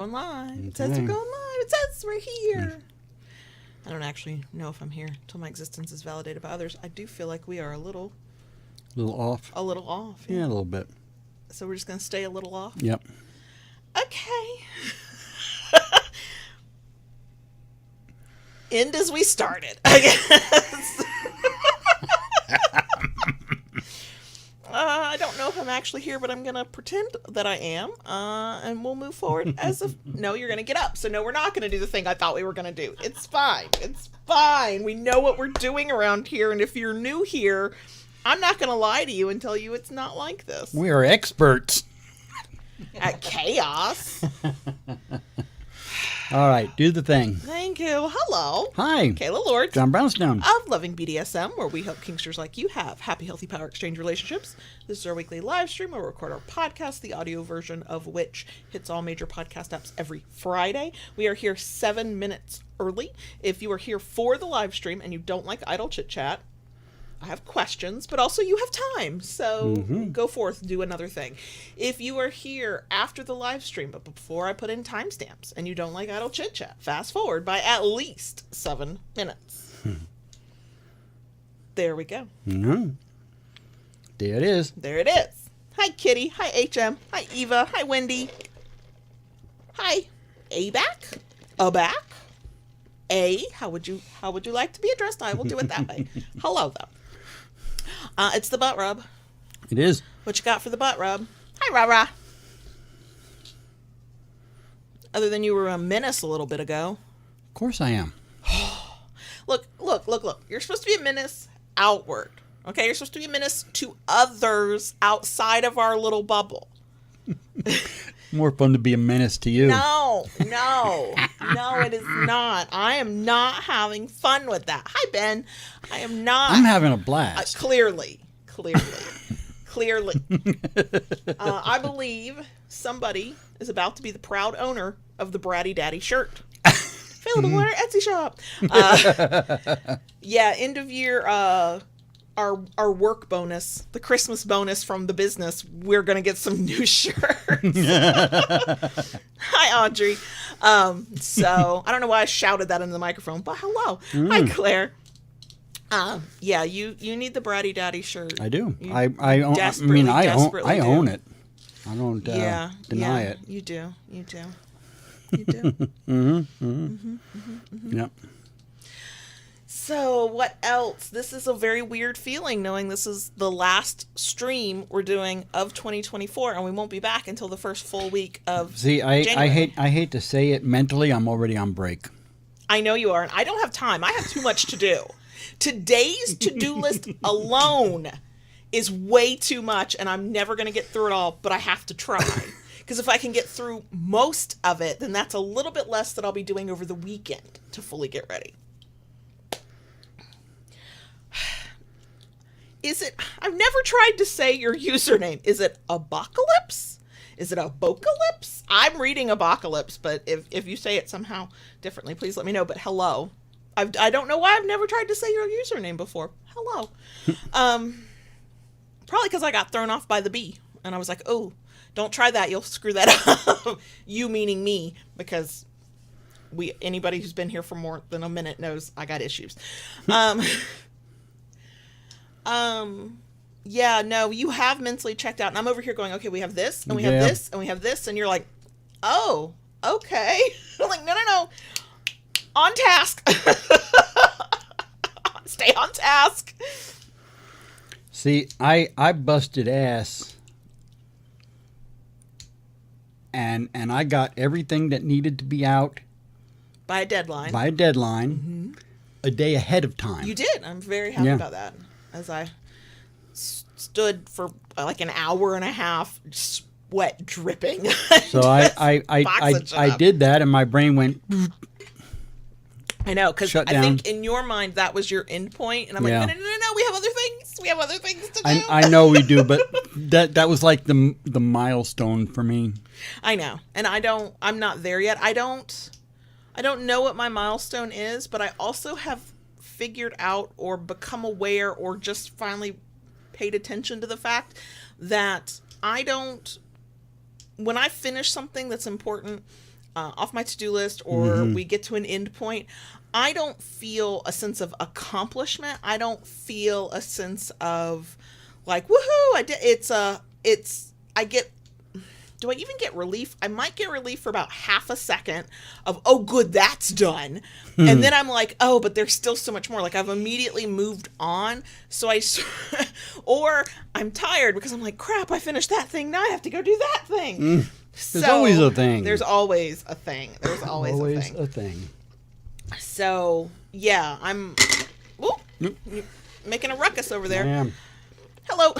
Going live. It Okay. says we're going live. It says we're here. I don't actually know if I'm here until my existence is validated by others. I do feel like we are a little off. A little off. Yeah, a little bit. So we're just going to stay a little off? Yep. Okay. End as we started, I guess. I don't know if I'm actually here, but I'm going to pretend that I am, and we'll move forward as if... No, you're going to get up. So no, we're not going to do the thing I thought we were going to do. It's fine. It's fine. We know what we're doing around here, and if you're new here, I'm not going to lie to you and tell you it's not like this. We are experts. At chaos. All right, do the thing. Thank you. Hello. Hi. Kayla Lord. John Brownstone. Of Loving BDSM, where we help kinksters like you have happy, healthy power exchange relationships. This is our weekly live stream where we record our podcast, the audio version of which hits all major podcast apps every Friday. We are here 7 minutes early. If you are here for the live stream and you don't like idle chit chat, I have questions, but also you have time, so go forth, do another thing. If you are here after the live stream, but before I put in timestamps, and you don't like idle chit-chat, fast forward by at least 7 minutes. There we go. Mm-hmm. There it is. There it is. Hi, Kitty. Hi, HM. Hi, Eva. Hi, Wendy. Hi, A-back. A-back. A. How would you like to be addressed? I will do it that way. Hello, though. It's the butt rub. It is. What you got for the butt rub? Hi, Rara. Other than you were a menace a little bit ago. Of course I am. Look. You're supposed to be a menace outward. Okay? You're supposed to be a menace to others outside of our little bubble. More fun to be a menace to you. No, it is not. I am not having fun with that. Hi, Ben. I am not. I'm having a blast. Clearly. I believe somebody is about to be the proud owner of the Bratty Daddy shirt. Available on our Etsy shop. Yeah, end of year, our work bonus, the Christmas bonus from the business, we're going to get some new shirts. Hi, Audrey. So I don't know why I shouted that into the microphone, but hello. Hi, Claire. Yeah, you need the Bratty Daddy shirt. I do. You I own desperately do. own it. I don't deny it. You do. Yep. So what else? This is a very weird feeling knowing this is the last stream we're doing of 2024 and we won't be back until the first full week of January. I hate to say it, mentally I'm already on break. I know you are, and I don't have time. I have too much to do. Today's to-do list alone is way too much, and I'm never going to get through it all, but I have to try. Because if I can get through most of it, then that's a little bit less that I'll be doing over the weekend to fully get ready. I've never tried to say your username. Is it Apocalypse? Is it Abocalypse? I'm reading Apocalypse, but if you say it somehow differently, please let me know. But hello. I don't know why I've never tried to say your username before. Hello. Probably because I got thrown off by the bee. And I was like, oh, don't try that. You'll screw that up. You meaning me, because anybody who's been here for more than a minute knows I got issues. Yeah, no, you have mentally checked out, and I'm over here going, okay, we have this, and we have this, and we have this, and you're like, oh, okay. I'm like, no. On task. Stay on task. See, I busted ass, and I got everything that needed to be out By a deadline. A day ahead of time. You did. I'm very happy about that. As I stood for like an hour and a half, sweat dripping. So I did that, and my brain went. I know, because I think in your mind that was your end point, and I'm like, no, we have other things. We have other things to do. I know we do, but that was like the milestone for me. I know, and I'm not there yet. I don't know what my milestone is, but I also have figured out or become aware or just finally paid attention to the fact that when I finish something that's important, off my to-do list, or we get to an end point, I don't feel a sense of accomplishment. I don't feel a sense of like, woohoo, I did. I get, do I even get relief? I might get relief for about half a second of, oh, good, that's done. And then I'm like, oh, but there's still so much more. Like, I've immediately moved on. So or I'm tired because I'm like, crap, I finished that thing. Now I have to go do that thing. There's always a thing. There's always a thing. There's always a thing. So, yeah, I'm making a ruckus over there. I am. Hello.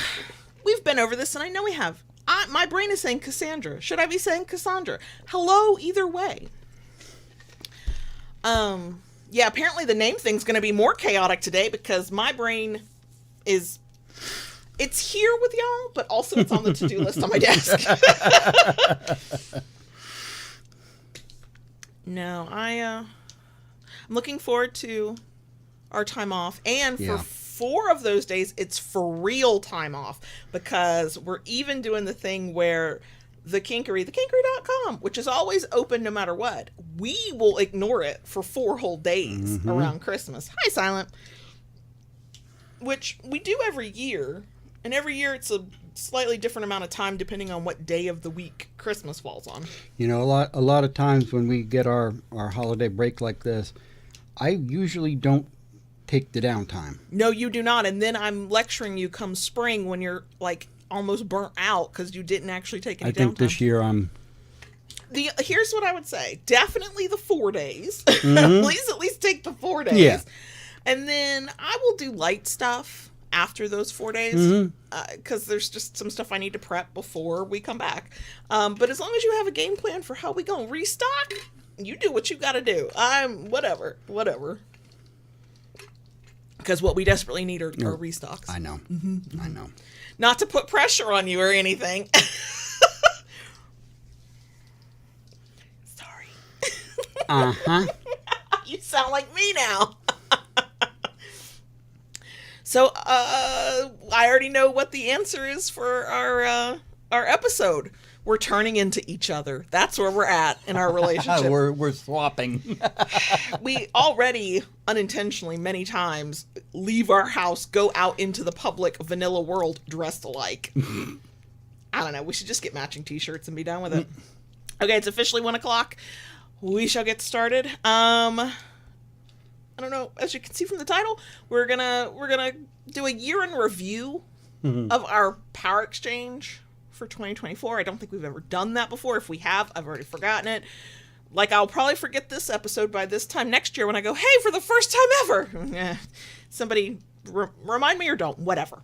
We've been over this, and I know we have. My brain is saying Cassandra. Should I be saying Cassandra? Hello, either way. Yeah, apparently the name thing's going to be more chaotic today because my brain it's here with y'all, but also it's on the to-do list on my desk. No, I'm looking forward to our time off, and for 4 of those days, it's for real time off, because we're even doing the thing where the kinkery.com, which is always open no matter what, we will ignore it for 4 whole days around Christmas. Hi, Silent. Which we do every year, and every year it's a slightly different amount of time depending on what day of the week Christmas falls on. You know, a lot of times when we get our holiday break like this, I usually don't take the downtime. No, you do not. And then I'm lecturing you come spring when you're like almost burnt out because you didn't actually take any downtime. I think this year here's what I would say. Definitely the 4 days. Please at least take the 4 days. Yeah. And then I will do light stuff after those 4 days because there's just some stuff I need to prep before we come back. But as long as you have a game plan for how we gonna restock, you do what you gotta do. Whatever. Because what we desperately need are restocks. I know. I know. Not to put pressure on you or anything. Sorry. You sound like me now. So, I already know what the answer is for our episode. We're turning into each other. That's where we're at in our relationship. We're swapping. We already unintentionally many times leave our house, go out into the public vanilla world dressed alike. I don't know. We should just get matching t-shirts and be done with it. Okay, it's officially 1:00. We shall get started. I don't know. As you can see from the title, we're gonna do a year in review of our power exchange for 2024. I don't think we've ever done that before. If we have, I've already forgotten it. Like, I'll probably forget this episode by this time next year when I go, hey, for the first time ever. Somebody remind me or don't. Whatever.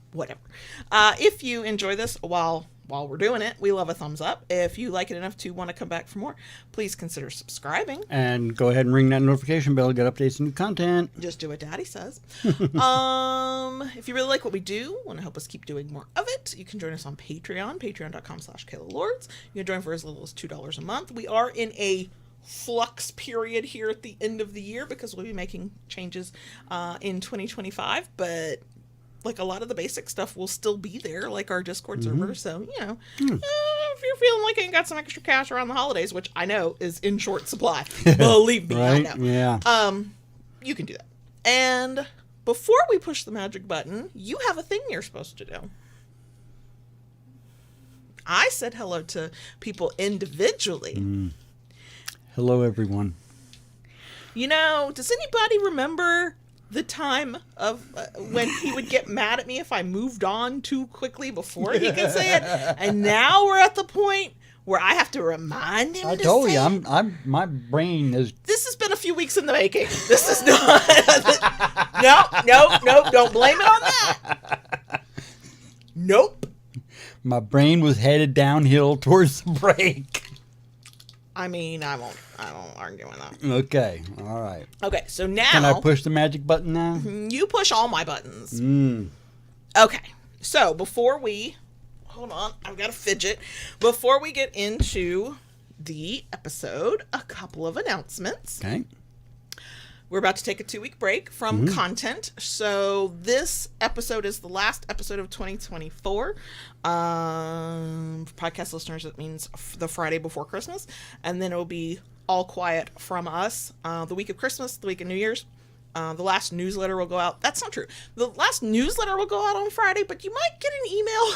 If you enjoy this while we're doing it, we love a thumbs up. If you like it enough to want to come back for more, please consider subscribing. And go ahead and ring that notification bell to get updates and new content. Just do what Daddy says. If you really like what we do, want to help us keep doing more of it, you can join us on Patreon, patreon.com/KaylaLords. You can join for as little as $2 a month. We are in a flux period here at the end of the year because we'll be making changes in 2025, but like a lot of the basic stuff will still be there, like our Discord server. So, if you're feeling like you got some extra cash around the holidays, which I know is in short supply, believe me, right? I know. Yeah. You can do that. And before we push the magic button, you have a thing you're supposed to do. I said hello to people individually. Hello, everyone. Does anybody remember the time of when he would get mad at me if I moved on too quickly before he could say it? And now we're at the point where I have to remind him to say it. I told you, my brain is... This has been a few weeks in the making. This is not... No, don't blame it on that. Nope. My brain was headed downhill towards the break. I mean, I won't argue with that. Okay, all right. Okay, so now... Can I push the magic button now? You push all my buttons. Okay, so before we... Hold on, I've got to fidget. Before we get into the episode, a couple of announcements. Okay. We're about to take a 2-week break from content. So this episode is the last episode of 2024. For podcast listeners, it means the Friday before Christmas. And then it will be all quiet from us. The week of Christmas, the week of New Year's, the last newsletter will go out. That's not true. The last newsletter will go out on Friday, but you might get an email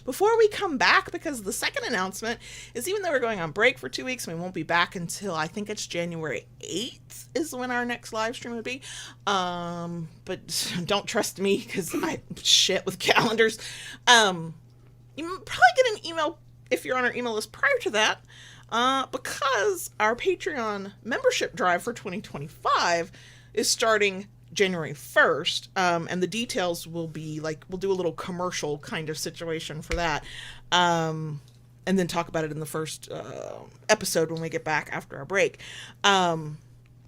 before we come back, because the second announcement is, even though we're going on break for 2 weeks, we won't be back until, I think it's January 8th is when our next live stream would be. But don't trust me, because I shit with calendars. You probably get an email if you're on our email list prior to that, because our Patreon membership drive for 2025 is starting January 1st, and the details will be like, we'll do a little commercial kind of situation for that, and then talk about it in the first episode when we get back after our break.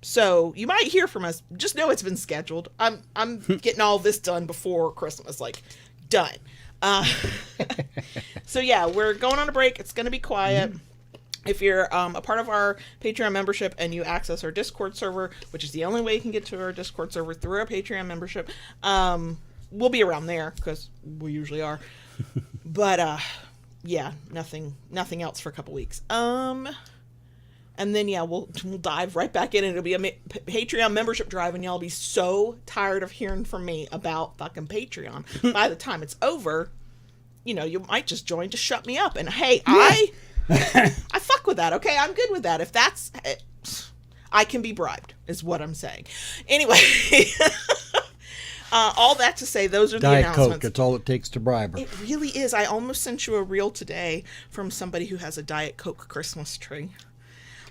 So you might hear from us. Just know it's been scheduled. I'm getting all this done before Christmas, like done. So yeah, we're going on a break. It's going to be quiet. If you're a part of our Patreon membership and you access our Discord server, which is the only way you can get to our Discord server, through our Patreon membership, we'll be around there, because we usually are. But yeah, nothing else for a couple weeks. And then yeah, we'll dive right back in, and it'll be a Patreon membership drive, and y'all be so tired of hearing from me about fucking Patreon. By the time it's over, you know, you might just join to shut me up. And hey, I fuck with that, okay? I'm good with that. If that's... I can be bribed, is what I'm saying. Anyway, all that to say, those are the Diet announcements. Coke, that's all it takes to bribe her. It really is. I almost sent you a reel today from somebody who has a Diet Coke Christmas tree.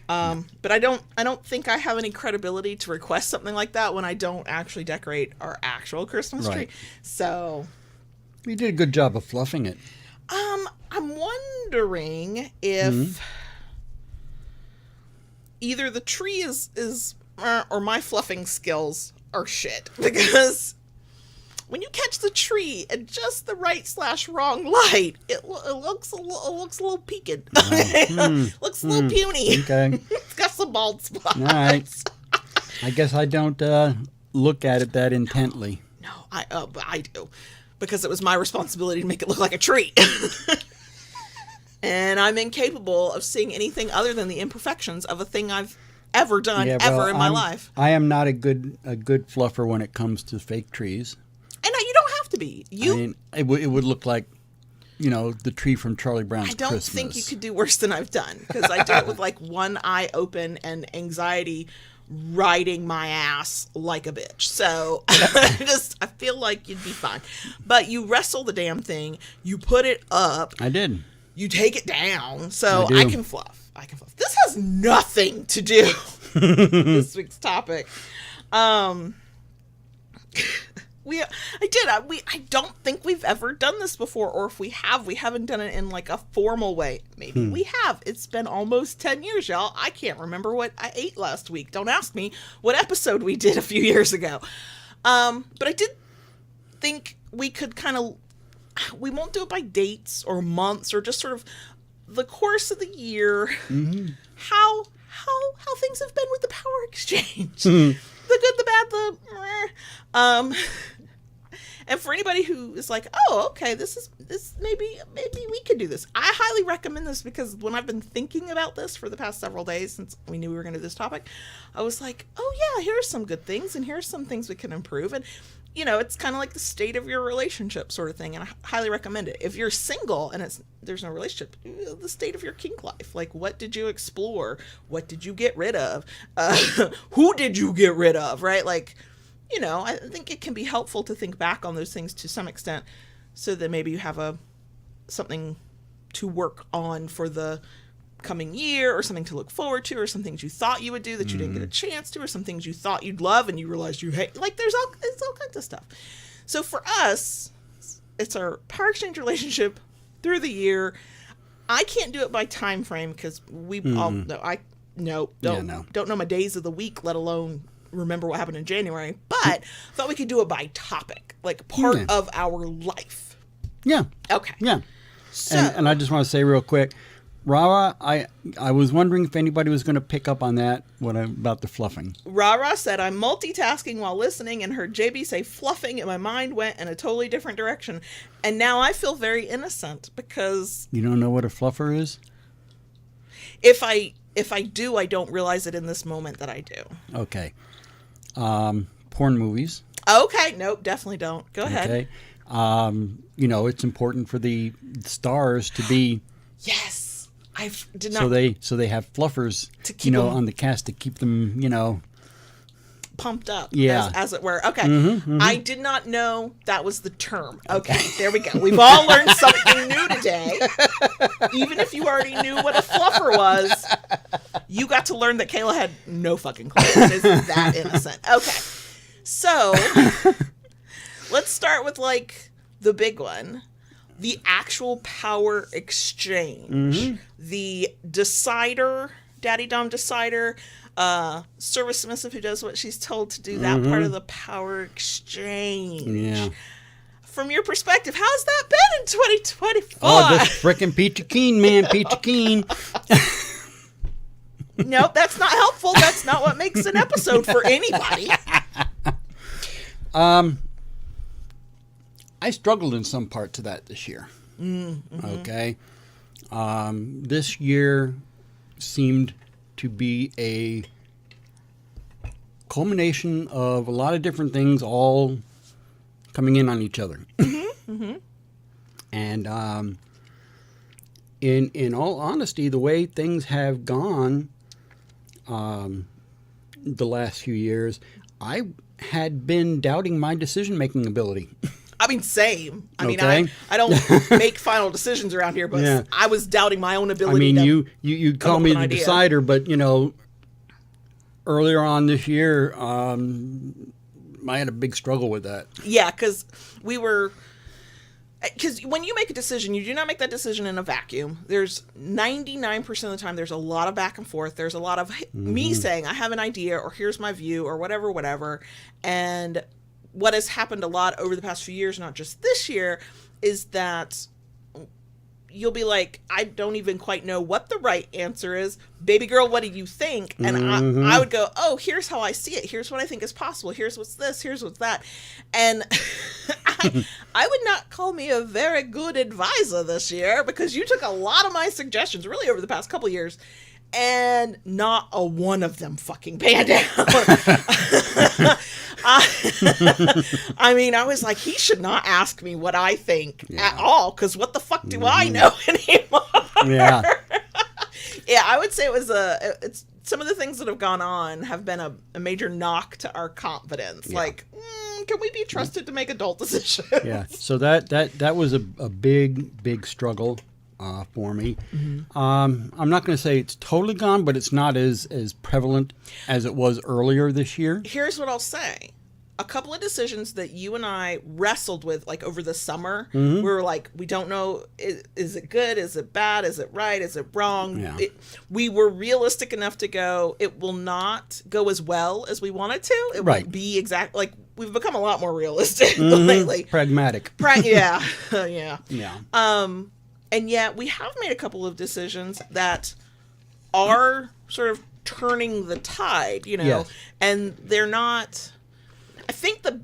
But I don't think I have any credibility to request something like that when I don't actually decorate our actual Christmas tree. So... You did a good job of fluffing it. I'm wondering if either the tree is or my fluffing skills are shit, because when you catch the tree at just the right / wrong light, it looks a little peaked. Looks a little puny. Okay. It's got some bald spots. All right. I guess I don't look at it that intently. No, I do. Because it was my responsibility to make it look like a tree. And I'm incapable of seeing anything other than the imperfections of a thing I've ever done in my life. I am not a good fluffer when it comes to fake trees. And you don't have to be. I mean, it would look like, you know, the tree from Charlie Brown's Christmas. I don't think you could do worse than I've done, because I did it with like one eye open and anxiety riding my ass like a bitch. So I feel like you'd be fine. But you wrestle the damn thing, you put it up. I did. You take it down, so I can fluff. This has nothing to do with this week's topic. I don't think we've ever done this before, or if we have, we haven't done it in like a formal way. Maybe we have. It's been almost 10 years, y'all. I can't remember what I ate last week. Don't ask me what episode we did a few years ago. But I did think we could we won't do it by dates or months, or just sort of the course of the year, how things have been with the power exchange. The good, the bad, the and for anybody who is like, oh, okay, this maybe we could do this. I highly recommend this, because when I've been thinking about this for the past several days since we knew we were going to do this topic, I was like, oh yeah, here are some good things, and here are some things we can improve. And you know, it's kind of like the state of your relationship sort of thing, and I highly recommend it. If you're single and there's no relationship, the state of your kink life. Like, what did you explore? What did you get rid of? Who did you get rid of, right? Like, you know, I think it can be helpful to think back on those things to some extent, so that maybe you have something to work on for the coming year, or something to look forward to, or some things you thought you would do that you didn't get a chance to, or some things you thought you'd love and you realized you hate. Like, it's all kinds of stuff. So for us, it's our power exchange relationship through the year. I can't do it by time frame, because we all don't know my days of the week, let alone remember what happened in January. But I thought we could do it by topic, like part of our life. Yeah. Okay. Yeah. So, and I just want to say real quick, Rara, I was wondering if anybody was going to pick up on that about the fluffing. Rara said, I'm multitasking while listening and heard JB say fluffing, and my mind went in a totally different direction. And now I feel very innocent, because... You don't know what a fluffer is? If I if I do, I don't realize it in this moment that I do. Okay. Porn movies. Okay, nope, definitely don't. Go ahead. Okay. It's important for the stars to be. Yes, I did not. So they have fluffers, to keep them on the cast to keep them, pumped up, Yeah. as it were. Okay, Mm-hmm. I did not know that was the term. Okay, there we go. We've all learned something new today. Even if you already knew what a fluffer was, you got to learn that Kayla had no fucking clue. It is that innocent. Okay, so let's start with like the big one. The actual power exchange. The decider, daddy dom decider, service submissive who does what she's told to do, that part of the power exchange. Yeah. From your perspective, how's that been in 2024? Oh, this frickin' Peachy Keen, man. Peachy Keen. Nope, that's not helpful. That's not what makes an episode for anybody. I struggled in some parts of that this year. Okay. This year seemed to be a culmination of a lot of different things all coming in on each other. And in all honesty, the way things have gone the last few years, I had been doubting my decision-making ability. I mean, same. I mean, Okay. I don't make final decisions around here, but Yeah. I was doubting my own I ability. mean, you call me an the idea. decider, but earlier on this year, I had a big struggle with that. Yeah, because when you make a decision, you do not make that decision in a vacuum. There's 99% of the time, there's a lot of back and forth. There's a lot of me saying, I have an idea, or here's my view, or whatever. And what has happened a lot over the past few years, not just this year, is that you'll be like, I don't even quite know what the right answer is. Baby girl, what do you think? And I would go, oh, here's how I see it. Here's what I think is possible. Here's what's this. Here's what's that. And I would not call me a very good advisor this year, because you took a lot of my suggestions really over the past couple of years, and not a one of them fucking panned out. I mean, I was like, he should not ask me what I think at all, because what the fuck do I know anymore? Yeah. Yeah, I would say it's some of the things that have gone on have been a major knock to our confidence. Yeah. Like, can we be trusted to make adult decisions? Yeah. So that was a big struggle for me. I'm not going to say it's totally gone, but it's not as prevalent as it was earlier this year. Here's what I'll say. A couple of decisions that you and I wrestled with, like over the summer, we were like, we don't know, is it good? Is it bad? Is it right? Is it wrong? Yeah. We were realistic enough to go, it will not go as well as we want it to. It Right. won't be exact. Like, we've become a lot more realistic lately. Pragmatic. Yeah. Yeah. Yeah. And yet we have made a couple of decisions that are sort of turning the tide, Yes. and they're not. I think the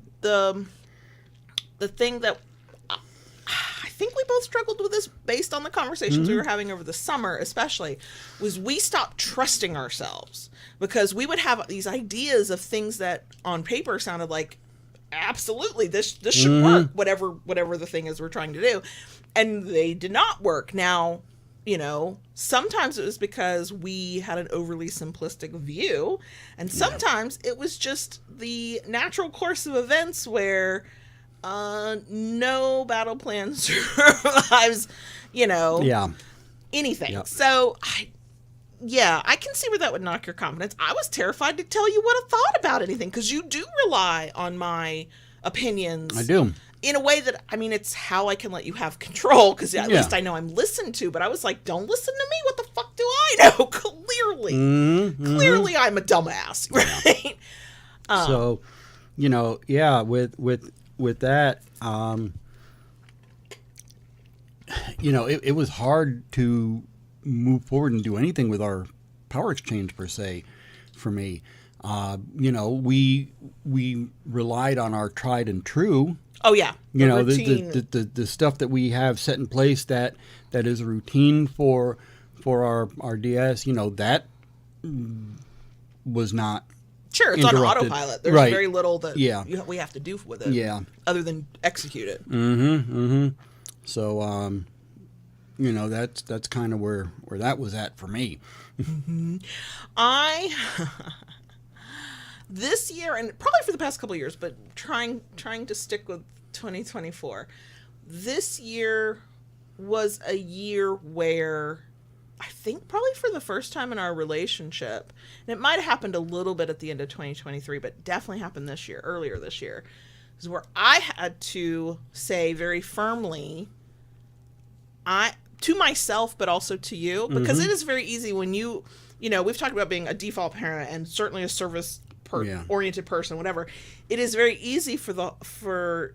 thing that I think we both struggled with this, based on the conversations we were having over the summer, especially, was we stopped trusting ourselves, because we would have these ideas of things that on paper sounded like, absolutely, this should work, whatever the thing is we're trying to do, and they did not work. Now, sometimes it was because we had an overly simplistic view, and sometimes it was just the natural course of events where no battle plan survives, anything. Yep. So I can see where that would knock your confidence. I was terrified to tell you what I thought about anything, because you do rely on my opinions. I do. In a way that, I mean, it's how I can let you have control, because at least I know I'm listened to. But I was like, don't listen to me. What the fuck do I know? Clearly I'm a dumbass, right? So, with that, it was hard to move forward and do anything with our power exchange per se for me. We relied on our tried and true. Oh yeah, the stuff that we have set in place that is a routine for our DS. That was not. Sure, it's on interrupted. autopilot. There's Right. very little that Yeah. we have to do with it. Yeah. Other than execute it. So, that's kind of where that was at for me. This year, and probably for the past couple of years, but trying to stick with 2024, this year was a year where I think probably for the first time in our relationship, and it might have happened a little bit at the end of 2023, but definitely happened earlier this year, is where I had to say very firmly, to myself, but also to you, because it is very easy when we've talked about being a default parent and certainly a service oriented person, whatever. It is very easy for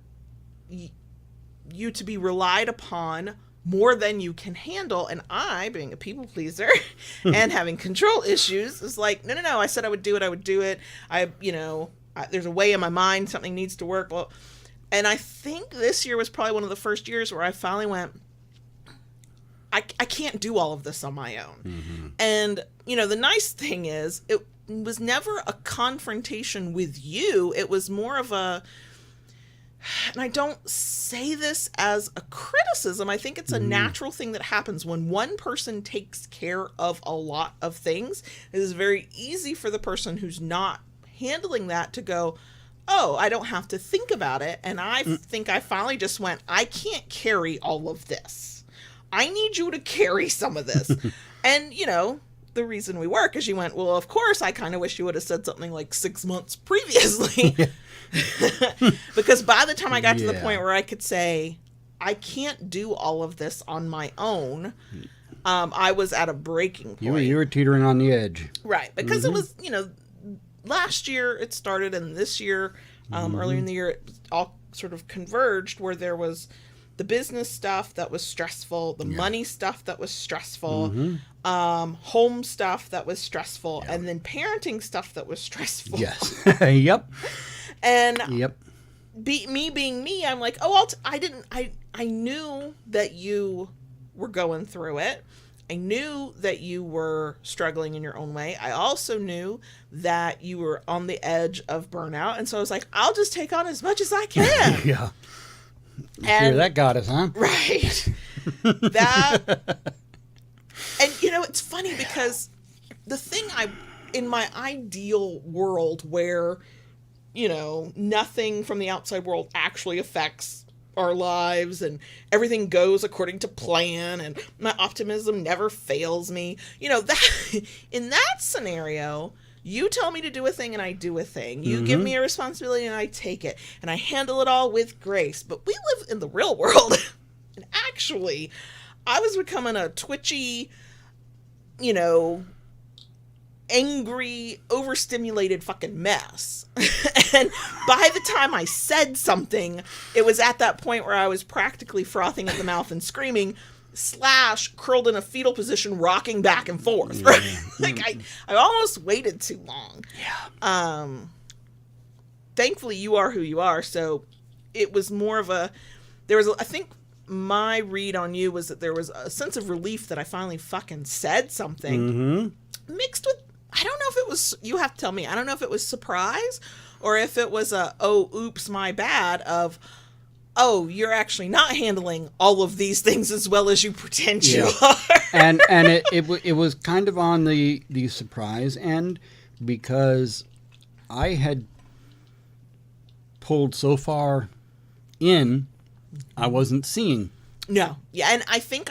you to be relied upon more than you can handle. And I, being a people pleaser and having control issues, is like, no, I said I would do it. There's a way in my mind, something needs to work. Well, and I think this year was probably one of the first years where I finally went, I can't do all of this on my own. And, the nice thing is it was never a confrontation with you. It was more of and I don't say this as a criticism. I think it's a natural thing that happens when one person takes care of a lot of things. It is very easy for the person who's not handling that to go, oh, I don't have to think about it. And I think I finally just went, I can't carry all of this. I need you to carry some of this. And, the reason we work is you went, well, of course, I kind of wish you would have said something like 6 months previously. Because by the time I got to the point where I could say, I can't do all of this on my own, I was at a breaking point. You were teetering on the edge. Right. Because it was, last year it started, and this year, earlier in the year, it all sort of converged where there was the business stuff that was stressful, the money stuff that was stressful, home stuff that was stressful, and then parenting stuff that was stressful. Yes. Yep. And me being me, I'm like, oh, I knew that you were going through it. I knew that you were struggling in your own way. I also knew that you were on the edge of burnout. And so I was like, I'll just take on as much as I can. Yeah. And that got us, huh? Right. And it's funny because the thing in my ideal world where, nothing from the outside world actually affects our lives and everything goes according to plan and my optimism never fails me, that in that scenario, you tell me to do a thing and I do a thing. You give me a responsibility and I take it. And I handle it all with grace. But we live in the real world. And actually, I was becoming a twitchy, angry, overstimulated fucking mess. And by the time I said something, it was at that point where I was practically frothing at the mouth and screaming, / curled in a fetal position, rocking back and forth. Right? Like I almost waited too long. Yeah. Thankfully, you are who you are. So it was more of I think my read on you was that there was a sense of relief that I finally fucking said something, mixed with, I don't know if it was, you have to tell me, I don't know if it was surprise or if it was oh, oops, my bad of, oh, you're actually not handling all of these things as well as you pretend you are. and it was kind of on the surprise end because I had pulled so far in, I wasn't seeing. No. Yeah, and I think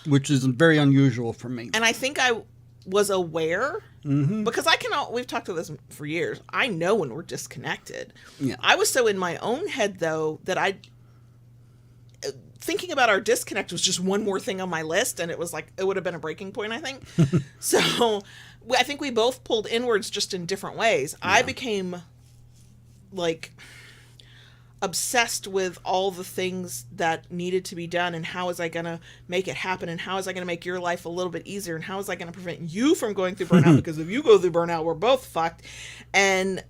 which is very unusual for me. And I think I was aware because we've talked about this for years. I know when we're disconnected. Yeah. I was so in my own head though that thinking about our disconnect was just one more thing on my list, and it was like it would have been a breaking point, I think. So I think we both pulled inwards just in different ways. Yeah. I became like obsessed with all the things that needed to be done and how was I going to make it happen and how was I going to make your life a little bit easier and how was I going to prevent you from going through burnout because if you go through burnout, we're both fucked. And,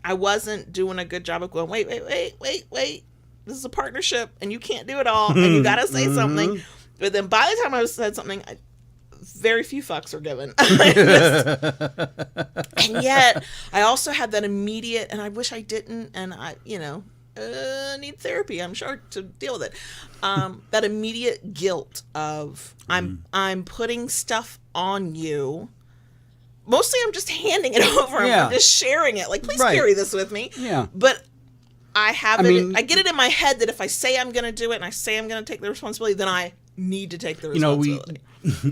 I wasn't doing a good job of going, wait. This is a partnership and you can't do it all and you got to say something. But then by the time I said something, very few fucks are given. And yet, I also had that immediate, and I wish I didn't, and I, need therapy, I'm sure, to deal with it. That immediate guilt of, I'm putting stuff on you. Mostly I'm just handing it over. I'm just sharing it. Like, please carry this with me. Yeah. But I get it in my head that if I say I'm going to do it and I say I'm going to take the responsibility, then I need to take the responsibility.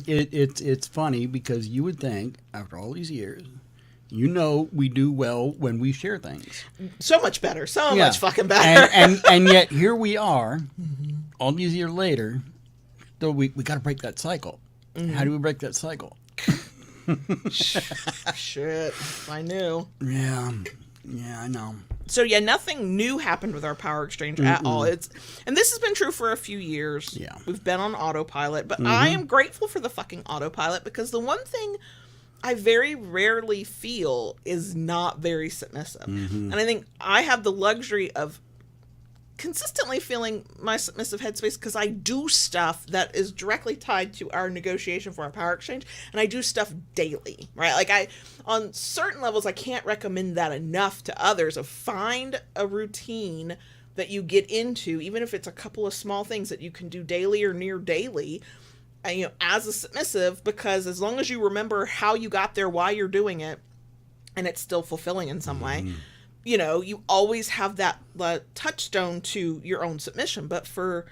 It's funny because you would think, after all these years, we do well when we share things. So much better. So much fucking better. And yet here we are, all these years later, so we got to break that cycle. Mm-hmm. How do we break that cycle? Shit. I knew. Yeah, I know. So nothing new happened with our power exchange at all. And this has been true for a few years. Yeah. We've been on autopilot, but I am grateful for the fucking autopilot because the one thing I very rarely feel is not very submissive. And I think I have the luxury of consistently feeling my submissive headspace because I do stuff that is directly tied to our negotiation for our power exchange, and I do stuff daily, right? Like on certain levels, I can't recommend that enough to others of find a routine that you get into, even if it's a couple of small things that you can do daily or near daily, as a submissive, because as long as you remember how you got there, why you're doing it, and it's still fulfilling in some way, you always have that touchstone to your own submission. But for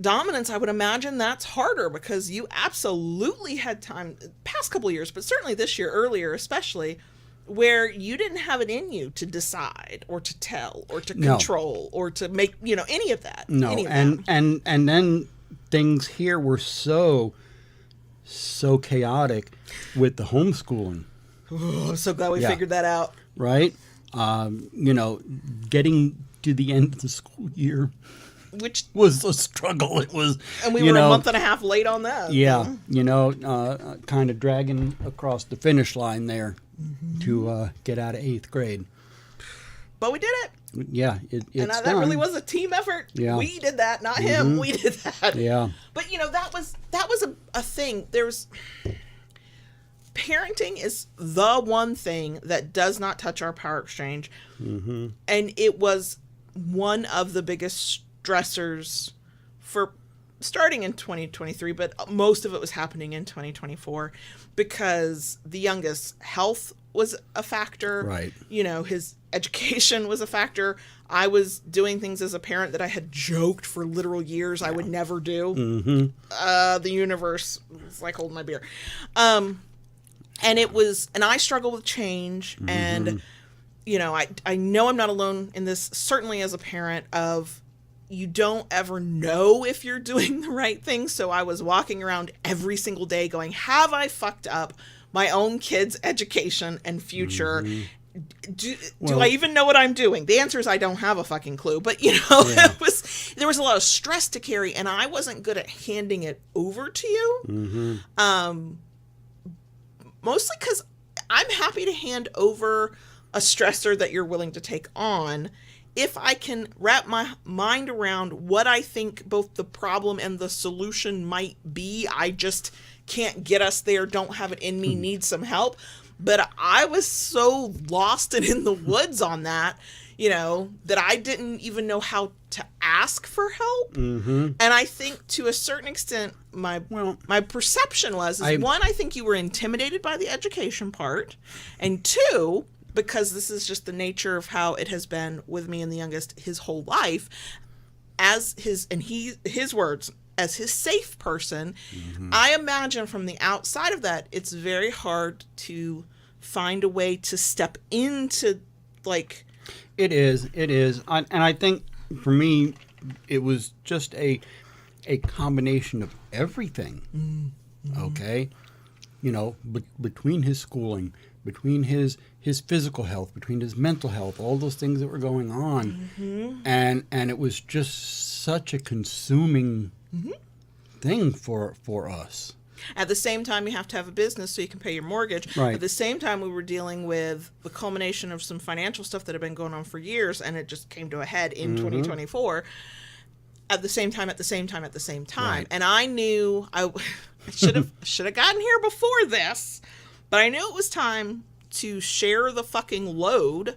dominance, I would imagine that's harder because you absolutely had time, past couple of years, but certainly this year, earlier especially, where you didn't have it in you to decide or to tell or to control or to make, any of that. No, and then things here were so chaotic with the homeschooling. Oh, I'm so glad we figured that out. Right? Getting to the end of the school year, which was a struggle. It was, and we were a month and a half late on that. Yeah, kind of dragging across the finish line there to get out of 8th grade. But we did it. Yeah, it's that really was a team effort. Yeah. We did that, not him. We did that. Yeah. But that was a thing. There's parenting is the one thing that does not touch our power exchange. And it was one of the biggest stressors for starting in 2023, but most of it was happening in 2024 because the youngest health was a factor. Right. His education was a factor. I was doing things as a parent that I had joked for literal years I would never do. The universe was like holding my beer. And I struggle with change. And, I know I'm not alone in this, certainly as a parent, of you don't ever know if you're doing the right thing. So I was walking around every single day going, have I fucked up my own kids' education and future? Do I even know what I'm doing? The answer is I don't have a fucking clue. But, there was a lot of stress to carry, and I wasn't good at handing it over to you. Mostly because I'm happy to hand over a stressor that you're willing to take on if I can wrap my mind around what I think both the problem and the solution might be. I just can't get us there, don't have it in me, need some help. But I was so lost and in the woods on that, that I didn't even know how to ask for help. And I think to a certain extent, my perception was, one, I think you were intimidated by the education part. And two, because this is just the nature of how it has been with me and the youngest his whole life, as his words, as his safe person, I imagine from the outside of that, it's very hard to find a way to step into, like... It is. And I think, for me, it was just a combination of everything, okay? Between his schooling, between his physical health, between his mental health, all those things that were going on. And it was just such a consuming thing for us. At the same time, you have to have a business so you can pay your mortgage. Right. At the same time, we were dealing with the culmination of some financial stuff that had been going on for years, and it just came to a head in 2024. At the same time. Right. And I knew should have gotten here before this, but I knew it was time to share the fucking load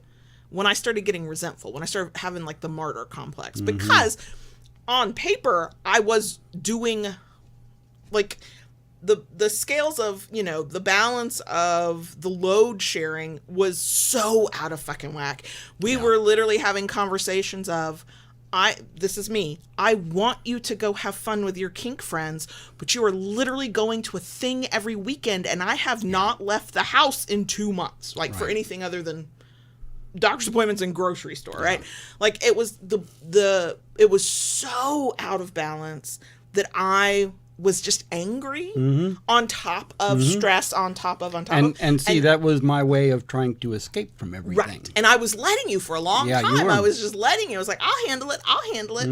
when I started getting resentful, when I started having like the martyr complex, because on paper I was doing like the scales of, you know, the balance of the load sharing was so out of fucking whack. We were literally having conversations of, this is me. I want you to go have fun with your kink friends, but you are literally going to a thing every weekend, and I have not left the house in 2 months, like for anything other than doctor's appointments and grocery store, right? Like it was it was so out of balance that I was just angry on top of stress, on top of. And see, that was my way of trying to escape from everything. Right. And I was letting you for a long time. I was just letting you. I was like, I'll handle it.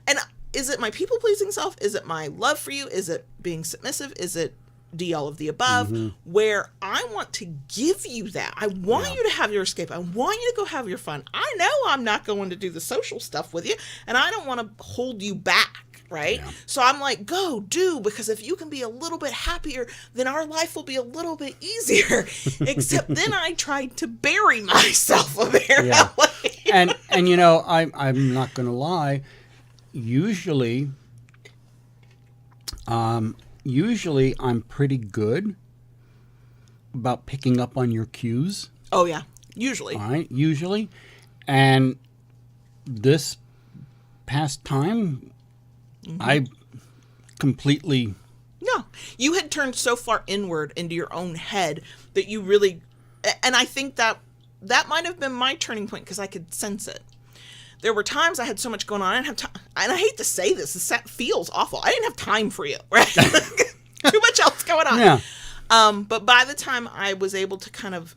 And is it my people-pleasing self? Is it my love for you? Is it being submissive? Is it D, all of the above? Where I want to give you that. I want you to have your escape. I want you to go have your fun. I know I'm not going to do the social stuff with you, and I don't want to hold you back. Right? Yeah. So I'm like, go do, because if you can be a little bit happier, then our life will be a little bit easier. Except then I tried to bury myself apparently. Yeah. And you know, I'm not going to lie. Usually I'm pretty good about picking up on your cues. Oh yeah, usually. All right, usually. And this past time, I completely... No. You had turned so far inward into your own head that you really... And I think that might have been my turning point, because I could sense it. There were times I had so much going on, I didn't have time. And I hate to say this feels awful. I didn't have time for you, right? Too much else going on. Yeah. But by the time I was able to kind of...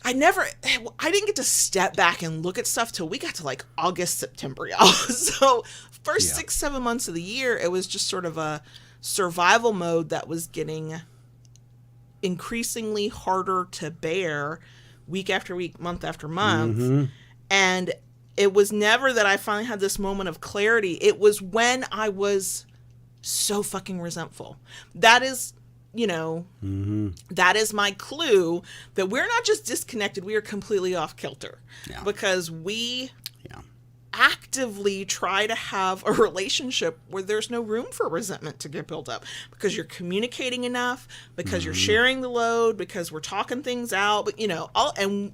I didn't get to step back and look at stuff till we got to like August, September, y'all. So first 6-7 months of the year, it was just sort of a survival mode that was getting increasingly harder to bear week after week, month after month. And it was never that I finally had this moment of clarity. It was when I was so fucking resentful. That is... You know, that is my clue that we're not just disconnected, we are completely off kilter. Yeah. Because we actively try to have a relationship where there's no room for resentment to get built up, because you're communicating enough, because you're sharing the load, because we're talking things out, but you know, I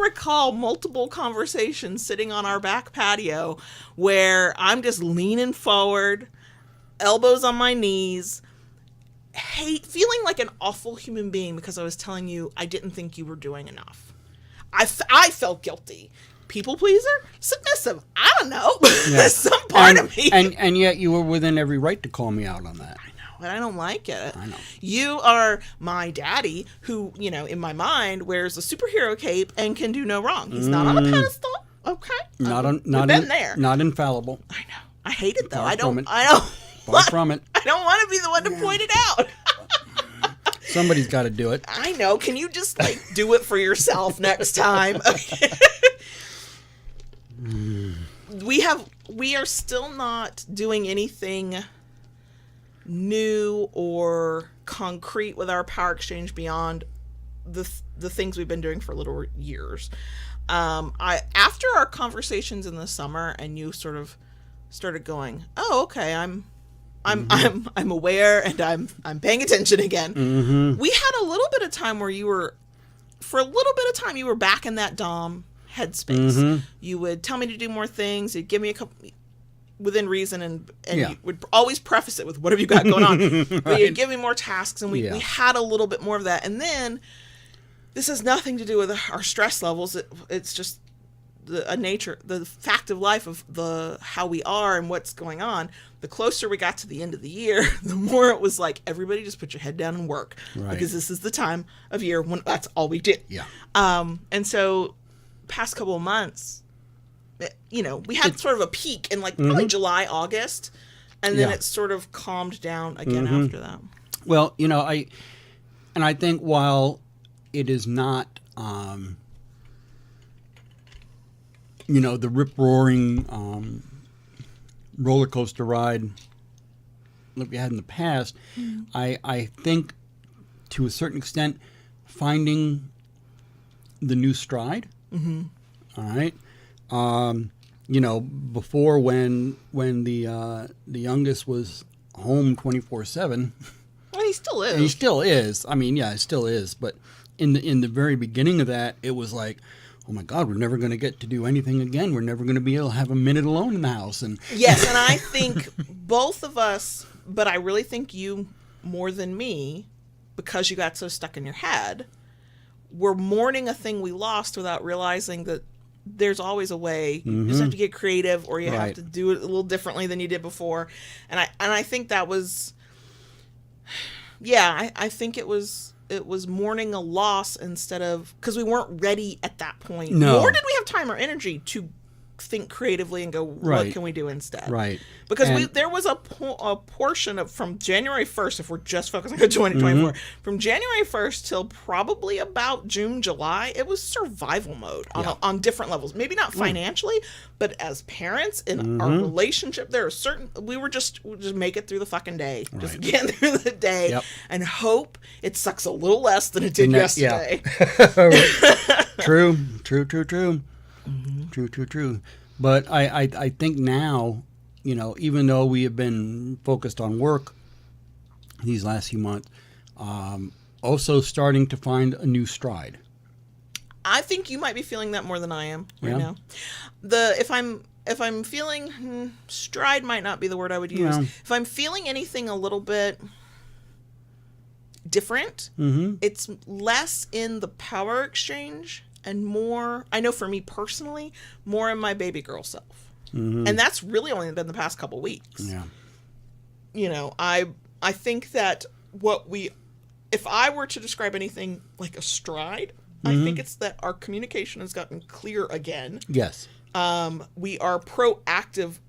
recall multiple conversations sitting on our back patio where I'm just leaning forward, elbows on my knees, feeling like an awful human being because I was telling you I didn't think you were doing enough. I felt guilty. People pleaser? Submissive? I don't know. Yeah. Some part of me. And yet you were within every right to call me out on that. I know, but I don't like it. I know. You are my daddy who, you know, in my mind wears a superhero cape and can do no wrong. He's not on a pedestal. Okay. Not there. Not infallible. I know. I hate it though. Far from it. Far from it. I don't want to be the one to point it out. Somebody's got to do it. I know. Can you just like do it for yourself next time? We are still not doing anything new or concrete with our power exchange beyond the things we've been doing for little years. After our conversations in the summer, and you sort of started going, oh, okay, I'm aware and I'm paying attention again. We had a little bit of time where you were back in that dom headspace. You would tell me to do more things. You'd give me a couple within reason, and you would always preface it with, what have you got going on? Right. But you'd give me more tasks, and we had a little bit more of that. And then this has nothing to do with our stress levels. It's just the fact of life of how we are and what's going on. The closer we got to the end of the year, the more it was like, everybody just put your head down and work, because this is the time of year when that's all we did. Yeah. And so past couple of months, you know, we had sort of a peak in like probably July, August, and then it sort of calmed down again after that. Well, you know, I think while it is not, you know, the rip-roaring roller coaster ride like we had in the past. I think to a certain extent, finding the new stride. All right. Before when the youngest was home 24/7, And he still is. and he still is. I mean, yeah, he still is. But in the very beginning of that, it was like, oh my God, we're never going to get to do anything again. We're never going to be able to have a minute alone in the house. And yes, and I think both of us, but I really think you more than me, because you got so stuck in your head, we're mourning a thing we lost without realizing that there's always a way. You just have to get creative, or you have to do it a little differently than you did before. And I think that was, I think it was mourning a loss instead of, because we weren't ready at that point. No. Nor did we have time or energy to think creatively and go, what can we do instead? Right. Because there was a portion of from January 1st, if we're just focusing on 2024, from January 1st till probably about June, July, it was survival mode on different levels. Maybe not financially, but as parents in our relationship, there are certain, we just make it through the fucking day. Right. Just get through the day and hope it sucks a little less than it did yesterday. True. True. But I think now, even though we have been focused on work these last few months, also starting to find a new stride. I think you might be feeling that more than I am right now. If I'm feeling stride might not be the word I would use. If I'm feeling anything a little bit different, it's less in the power exchange and more, I know for me personally, more in my baby girl self. And that's really only been the past couple weeks. Yeah. I think that if I were to describe anything like a stride, I think it's that our communication has gotten clear again. Yes. We are proactive,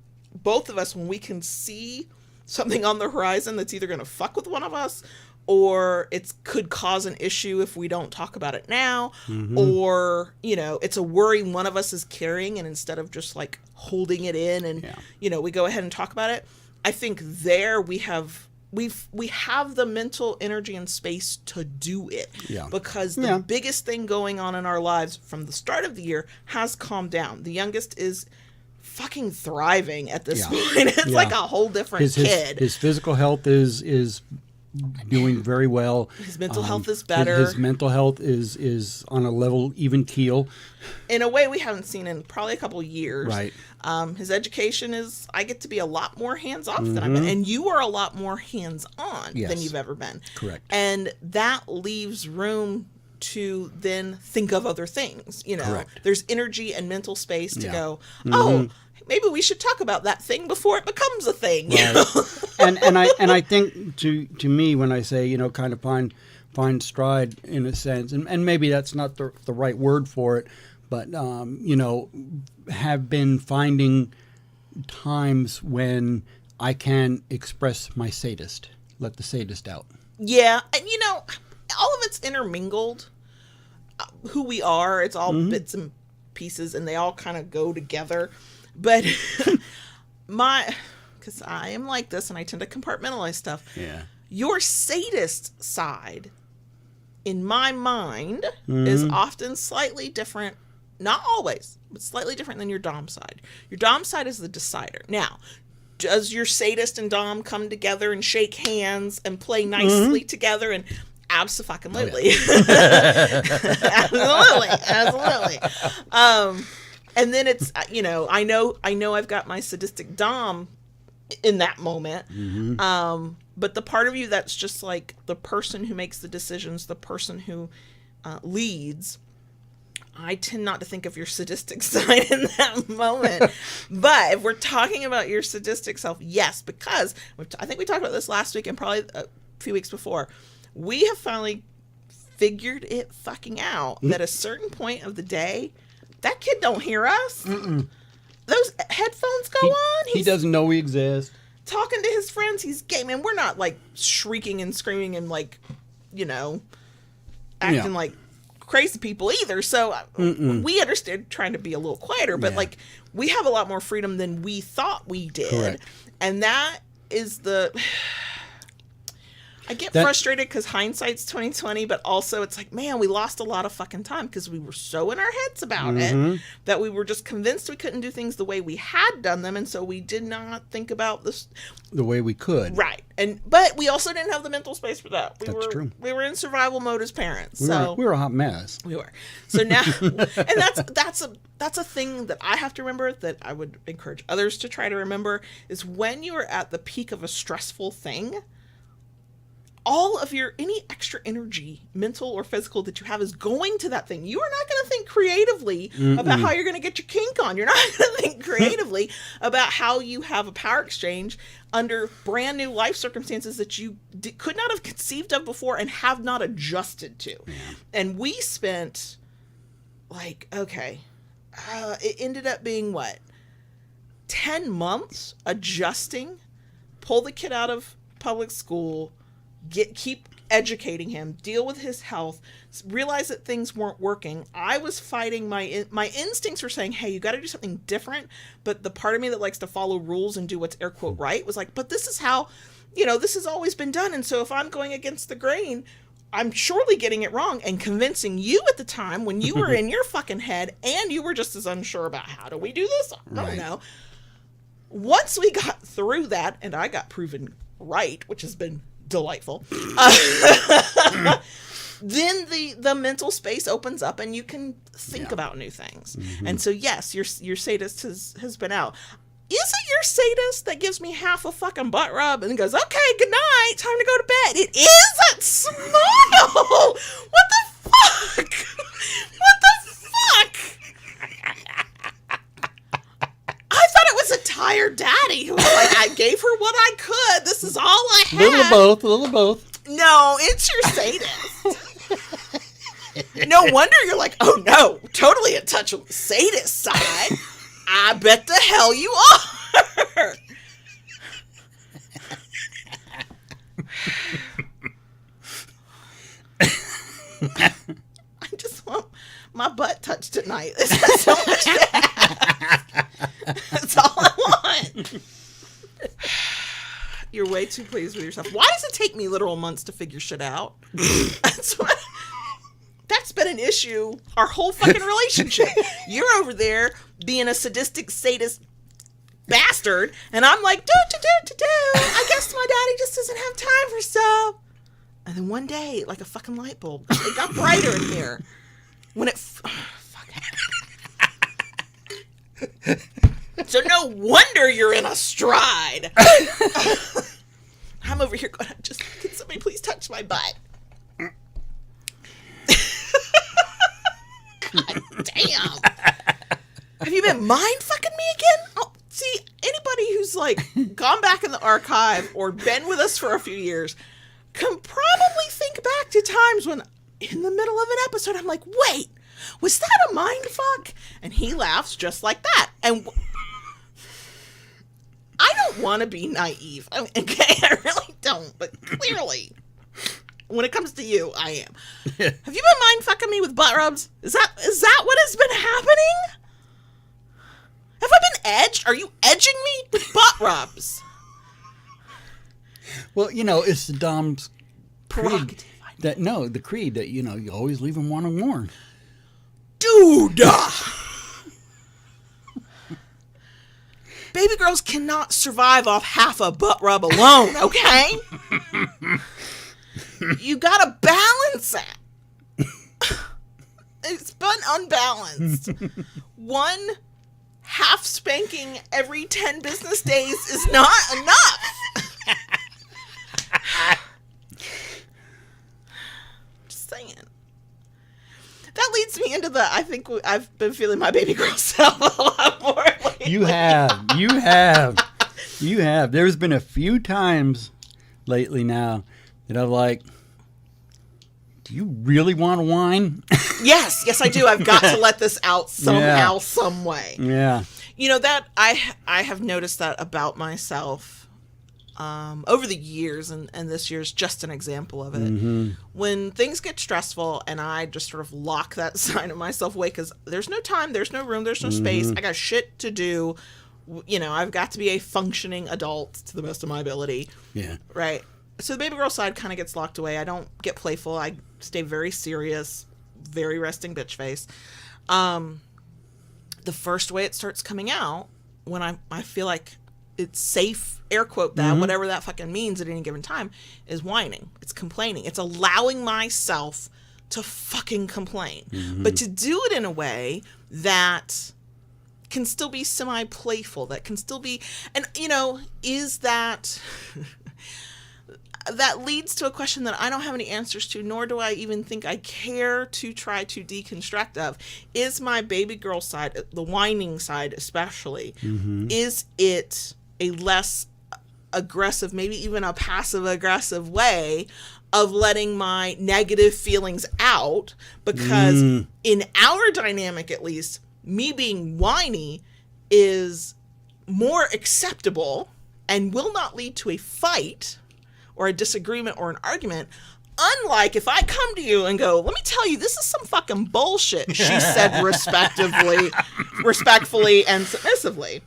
both of us, when we can see something on the horizon that's either going to fuck with one of us, or it could cause an issue if we don't talk about it now, or, it's a worry one of us is carrying, and instead of just like holding it in and, we go ahead and talk about it. I think there we have the mental energy and space to do it, because the biggest thing going on in our lives from the start of the year has calmed down. The youngest is fucking thriving at this point. It's like a whole different kid. His physical health is doing very well. His mental health is better. His mental health is on a level even keel. In a way we haven't seen in probably a couple of years. Right. His education is, I get to be a lot more hands-off than I've been. And you are a lot more hands-on than you've ever been. Correct. And that leaves room to then think of other things. Correct. There's energy and mental space to go, maybe we should talk about that thing before it becomes a thing. Right. and I think to me, when I say, kind of find stride in a sense, and maybe that's not the right word for it, but have been finding times when I can express my sadist, let the sadist out. Yeah, and all of it's intermingled. Who we are, it's all bits and pieces, and they all kind of go together. But because I am like this and I tend to compartmentalize stuff. Yeah. Your sadist side, in my mind, is often slightly different. Not always, but slightly different than your dom side. Your dom side is the decider. Now, does your sadist and dom come together and shake hands and play nicely together? And absolutely. Absolutely. And then it's, I know I've got my sadistic dom in that moment. But the part of you that's just like the person who makes the decisions, the person who leads, I tend not to think of your sadistic side in that moment. But if we're talking about your sadistic self, yes, because I think we talked about this last week and probably a few weeks before. We have finally figured it fucking out that at a certain point of the day, that kid don't hear us. Those headphones go on. He doesn't know we exist. Talking to his friends. He's gaming. We're not like shrieking and screaming and like, acting like crazy people either. So we understand trying to be a little quieter, but like we have a lot more freedom than we thought we did. Correct. And that is the... I get frustrated because hindsight's 2020, but also it's like, man, we lost a lot of fucking time because we were so in our heads about it that we were just convinced we couldn't do things the way we had done them, and so we did not think about this the way we could. Right, but we also didn't have the mental space for that. That's true. We were in survival mode as parents, we were a hot mess. We were. So now, and that's a thing that I have to remember, that I would encourage others to try to remember, is when you are at the peak of a stressful thing, all of any extra energy, mental or physical, that you have is going to that thing. You are not going to think creatively about how you're going to get your kink on. You're not going to think creatively about how you have a power exchange under brand new life circumstances that you could not have conceived of before and have not adjusted to. Yeah. And we spent, like, it ended up being what? 10 months adjusting, pull the kid out of public school, keep educating him, deal with his health, realize that things weren't working. I was fighting my instincts were saying, hey, you got to do something different. But the part of me that likes to follow rules and do what's air quote right was like, but this is how, this has always been done. And so if I'm going against the grain, I'm surely getting it wrong, and convincing you at the time when you were in your fucking head and you were just as unsure about how do we do this? I don't know. Once we got through that and I got proven right, which has been delightful, then the mental space opens up and you can think about new things. And so yes, your sadist has been out. Is it your sadist that gives me half a fucking butt rub and goes, okay, good night, time to go to bed? It is that smile. What the fuck? What the fuck? I thought it was a tired daddy who was like, I gave her what I could. This is all I had. Little of both. No, it's your sadist. No wonder you're like, oh no, totally in touch with the sadist side. I bet the hell you are. I just want my butt touched tonight. That's so much to ask. That's all I want. You're way too pleased with yourself. Why does it take me literal months to figure shit out? That's been an issue our whole fucking relationship. You're over there being a sadistic sadist bastard, and I'm like, do. I guess my daddy just doesn't have time for stuff. And then one day, like a fucking light bulb, it got brighter in here. When it... So no wonder you're in a stride. I'm over here going, can somebody please touch my butt? God damn. Have you been mind fucking me again? Oh, see, anybody who's like gone back in the archive or been with us for a few years can probably think back to times when in the middle of an episode I'm like, wait, was that a mind fuck? And he laughs just like that. And I don't want to be naive. I really don't, but clearly, when it comes to you, I am. Have you been mind fucking me with butt rubs? Is that what has been happening? Have I been edged? Are you edging me with butt rubs? Well, it's the Dom's prerogative. The creed that, you always leave him wanting more. Dude! Baby girls cannot survive off half a butt rub alone, okay? You gotta balance that. It's been unbalanced. One half spanking every 10 business days is not enough. Just saying. That leads me into I think I've been feeling my baby girl self a lot more lately. You have. There's been a few times lately now that I'm like, do you really want to whine? Yes, I do. I've got to let this out somehow, some way. Yeah. That I have noticed that about myself over the years, and this year's just an example of it. Mm-hmm. When things get stressful and I just sort of lock that side of myself away because there's no time, there's no room, there's no space, I got shit to do You know, I've got to be a functioning adult to the best of my ability. Yeah. Right. So the baby girl side kind of gets locked away. I don't get playful. I stay very serious, very resting bitch face. The first way it starts coming out, when I feel like it's safe, air quote that, whatever that fucking means at any given time, is whining. It's complaining. It's allowing myself to fucking complain. But to do it in a way that can still be semi-playful, that can still be, and, you know, is that... That leads to a question that I don't have any answers to, nor do I even think I care to try to deconstruct of. Is my baby girl side, the whining side especially, is it a less aggressive, maybe even a passive aggressive way of letting my negative feelings out? Because in our dynamic, at least, me being whiny is more acceptable and will not lead to a fight or a disagreement or an argument, unlike if I come to you and go, let me tell you, this is some fucking bullshit, she said respectfully and submissively.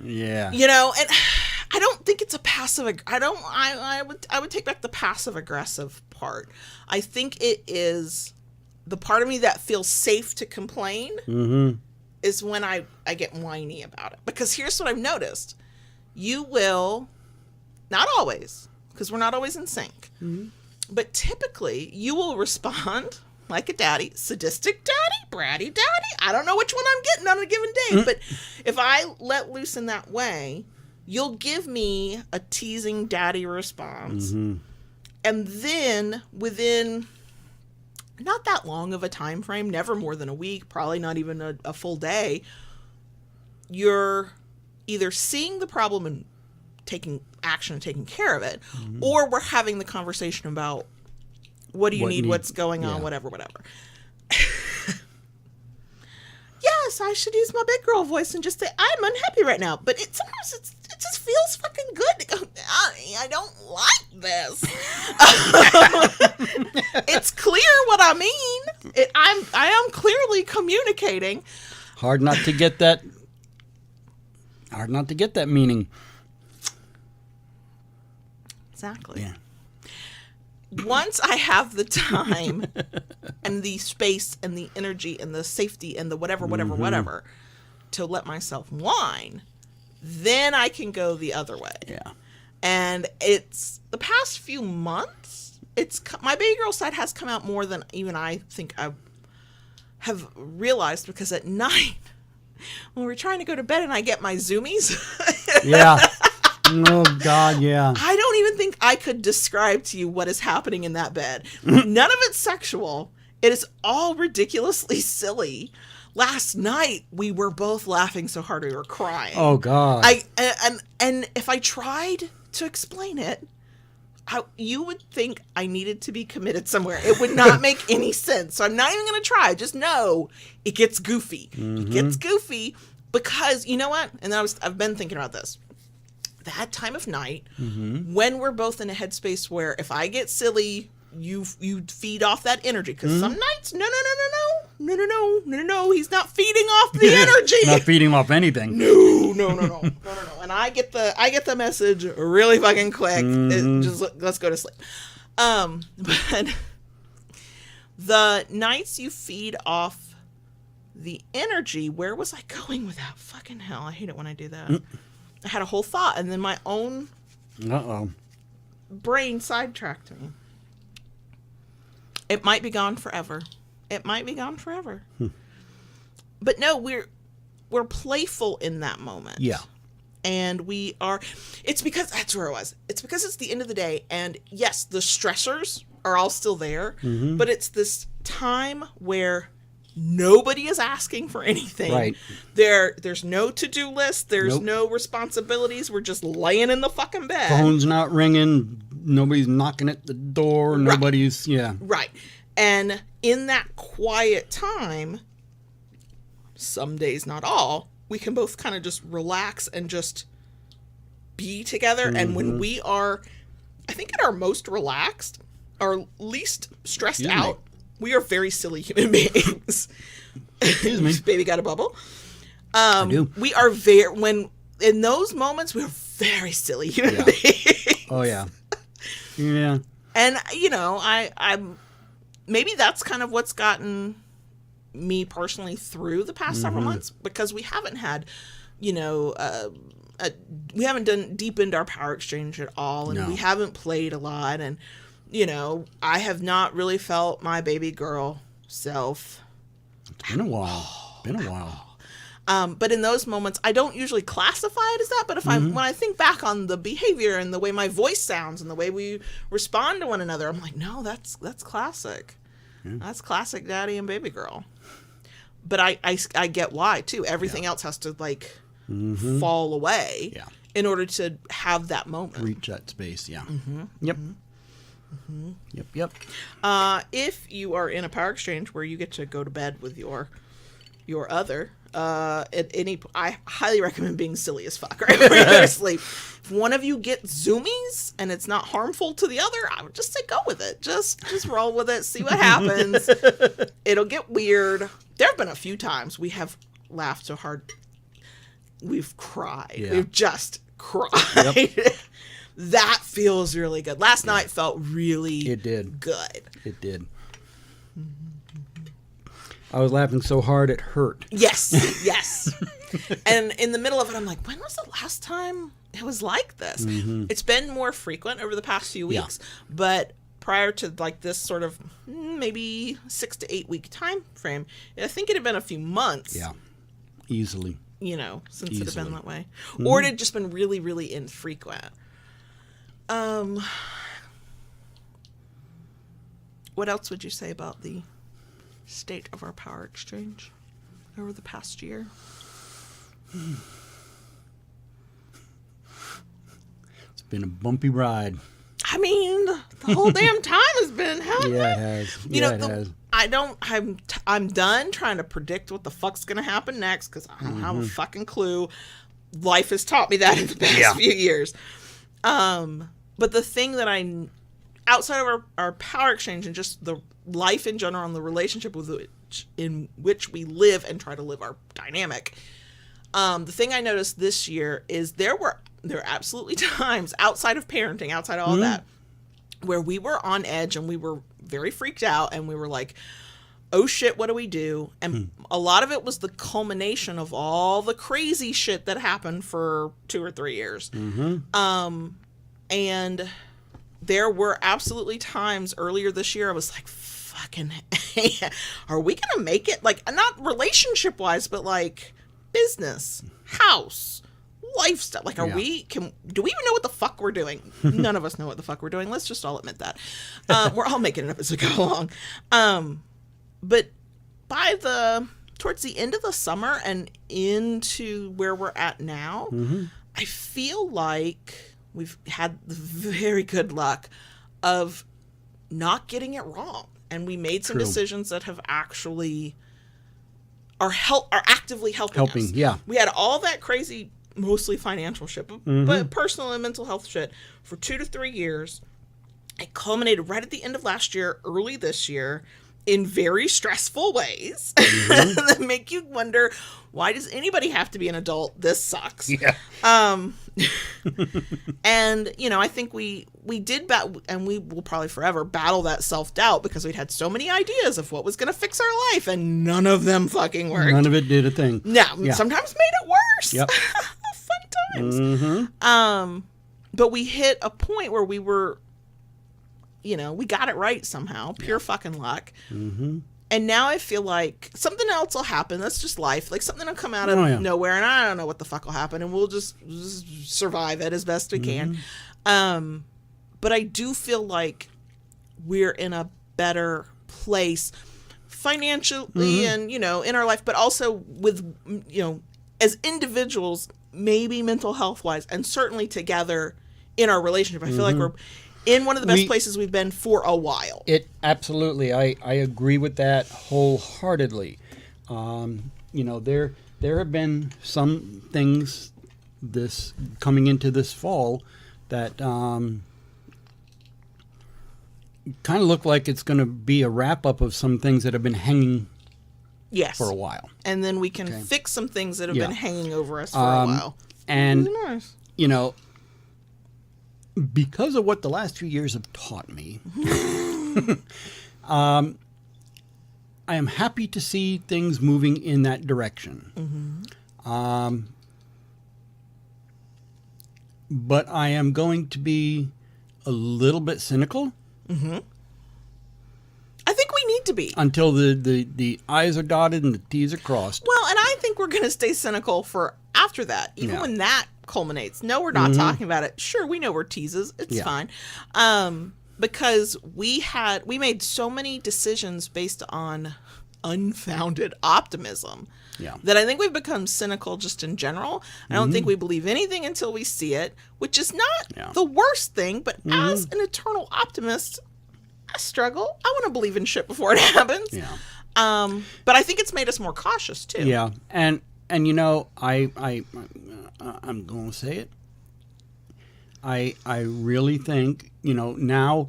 Yeah. You know, and I don't think it's a passive, I would take back the passive aggressive part. I think it is the part of me that feels safe to complain is when I get whiny about it. Because here's what I've noticed. You will, not always, because we're not always in sync, but typically you will respond like a daddy, sadistic daddy, bratty daddy. I don't know which one I'm getting on a given day, but if I let loose in that way, you'll give me a teasing daddy response. And then within not that long of a time frame, never more than a week, probably not even a full day, you're either seeing the problem and taking action and taking care of it, or we're having the conversation about what do you need, what's going on, whatever. Yes, I should use my big girl voice and just say, I'm unhappy right now. But sometimes it just feels fucking good to go, I don't like this. It's clear what I mean. I am clearly communicating. Hard not to get that meaning. Exactly. Yeah. Once I have the time and the space and the energy and the safety and the whatever to let myself whine, then I can go the other way. Yeah. And it's the past few months, my baby girl side has come out more than even I think I have realized, because at night when we're trying to go to bed and I get my zoomies. Yeah. Oh, God, yeah. I don't even think I could describe to you what is happening in that bed. None of it's sexual. It is all ridiculously silly. Last night, we were both laughing so hard we were crying. Oh, God. And if I tried to explain it, you would think I needed to be committed somewhere. It would not make any sense. So I'm not even going to try. Just know it gets goofy. It gets goofy because, you know what? And I've been thinking about this. That time of night, when we're both in a headspace where if I get silly, you feed off that energy. Because some nights, no, he's not feeding off the energy. Not feeding off anything. No. And I get the message really fucking quick. Let's go to sleep. But the nights you feed off the energy, where was I going with that? Fucking hell, I hate it when I do that. I had a whole thought, and then my own brain sidetracked me. It might be gone forever. But no, we're playful in that moment. Yeah. And it's because that's where it was. It's because it's the end of the day, and yes, the stressors are all still there, but it's this time where nobody is asking for anything. Right. There's no to-do list. There's no responsibilities. We're just laying in the fucking bed. Phone's not ringing. Nobody's knocking at the door. Right. Nobody's, yeah. Right. And in that quiet time, some days, not all, we can both kind of just relax and just be together. And when we are, I think at our most relaxed, or least stressed out, We are very silly human beings. Excuse me. Baby got a bubble. I do. We are in those moments, we're very silly human beings. Oh, yeah. Yeah. And, I'm maybe that's kind of what's gotten me personally through the past several months, because we haven't had, we haven't deepened our power exchange at all, and we haven't played a lot, and, I have not really felt my baby girl self. It's been a while. But in those moments, I don't usually classify it as that. But when I think back on the behavior and the way my voice sounds and the way we respond to one another, I'm like, no, that's classic. Yeah. That's classic daddy and baby girl. But I get why too. Everything else has to fall away in order to have that moment. Reach that space. Yeah. Yep. Yep. If you are in a power exchange where you get to go to bed with your other, I highly recommend being silly as fuck, right? Before you go to sleep. If one of you gets zoomies and it's not harmful to the other, I would just say go with it. Just roll with it, see what happens. It'll get weird. There have been a few times we have laughed so hard we've cried. Yeah. We've just cried. Yep. That feels really good. Last night felt really good. It did. I was laughing so hard it hurt. Yes. And in the middle of it, I'm like, when was the last time it was like this? It's been more frequent over the past few weeks, but prior to like this sort of maybe 6 to 8 week time frame, I think it had been a few months. Yeah, easily. Since it had been that way. Or it had just been really, really infrequent. What else would you say about the state of our power exchange over the past year? It's been a bumpy ride. I mean, the whole damn time has been hell. Yeah, it has. It has. I'm done trying to predict what the fuck's gonna happen next, because I don't have a fucking clue. Life has taught me that in the past few years. But the thing that outside of our power exchange and just the life in general and the relationship in which we live and try to live our dynamic, the thing I noticed this year is there are absolutely times outside of parenting, outside of all that, where we were on edge and we were very freaked out and we were like, oh shit, what do we do? And a lot of it was the culmination of all the crazy shit that happened for 2 or 3 years. And there were absolutely times earlier this year I was like, fucking, are we gonna make it? Like, not relationship wise, but like business, house, lifestyle. Like, do we even know what the fuck we're doing? None of us know what the fuck we're doing. Let's just all admit that. We're all making it up as we go along. But towards the end of the summer and into where we're at now, I feel like we've had very good luck of not getting it wrong. And we made some decisions that have actually are actively helping us. Yeah. We had all that crazy, mostly financial shit, but personal and mental health shit for 2 to 3 years. It culminated right at the end of last year, early this year, in very stressful ways that make you wonder, why does anybody have to be an adult? This sucks. Yeah. And I think we did and we will probably forever battle that self-doubt, because we'd had so many ideas of what was going to fix our life and none of them fucking worked. None of it did a thing. No, sometimes made it worse. Yep. Fun times. But we hit a point where we were, we got it right somehow. Pure fucking luck. And now I feel like something else will happen. That's just life. Like, something will come out of nowhere, and I don't know what the fuck will happen, and we'll just survive it as best we can. But I do feel like we're in a better place financially and, in our life, but also with, as individuals, maybe mental health wise, and certainly together in our relationship. I feel like we're in one of the best places we've been for a while. Absolutely. I agree with that wholeheartedly. There have been some things coming into this fall that kind of look like it's going to be a wrap up of some things that have been hanging Yes. for a while. And then we can fix some things that have been hanging over us for a while. And, Really nice. you know, because of what the last few years have taught me, I am happy to see things moving in that direction. But I am going to be a little bit cynical. I think we need to be. Until the I's are dotted and the T's are crossed. Well, and I think we're going to stay cynical for after that, even when that culminates. No, we're not talking about it. Sure, we know we're teases. It's fine. Because we made so many decisions based on unfounded optimism that I think we've become cynical just in general. I don't think we believe anything until we see it, which is not the worst thing. But as an eternal optimist, I struggle. I want to believe in shit before it happens. But I think it's made us more cautious too. Yeah, and you know, I'm going to say it. I really think, you know, now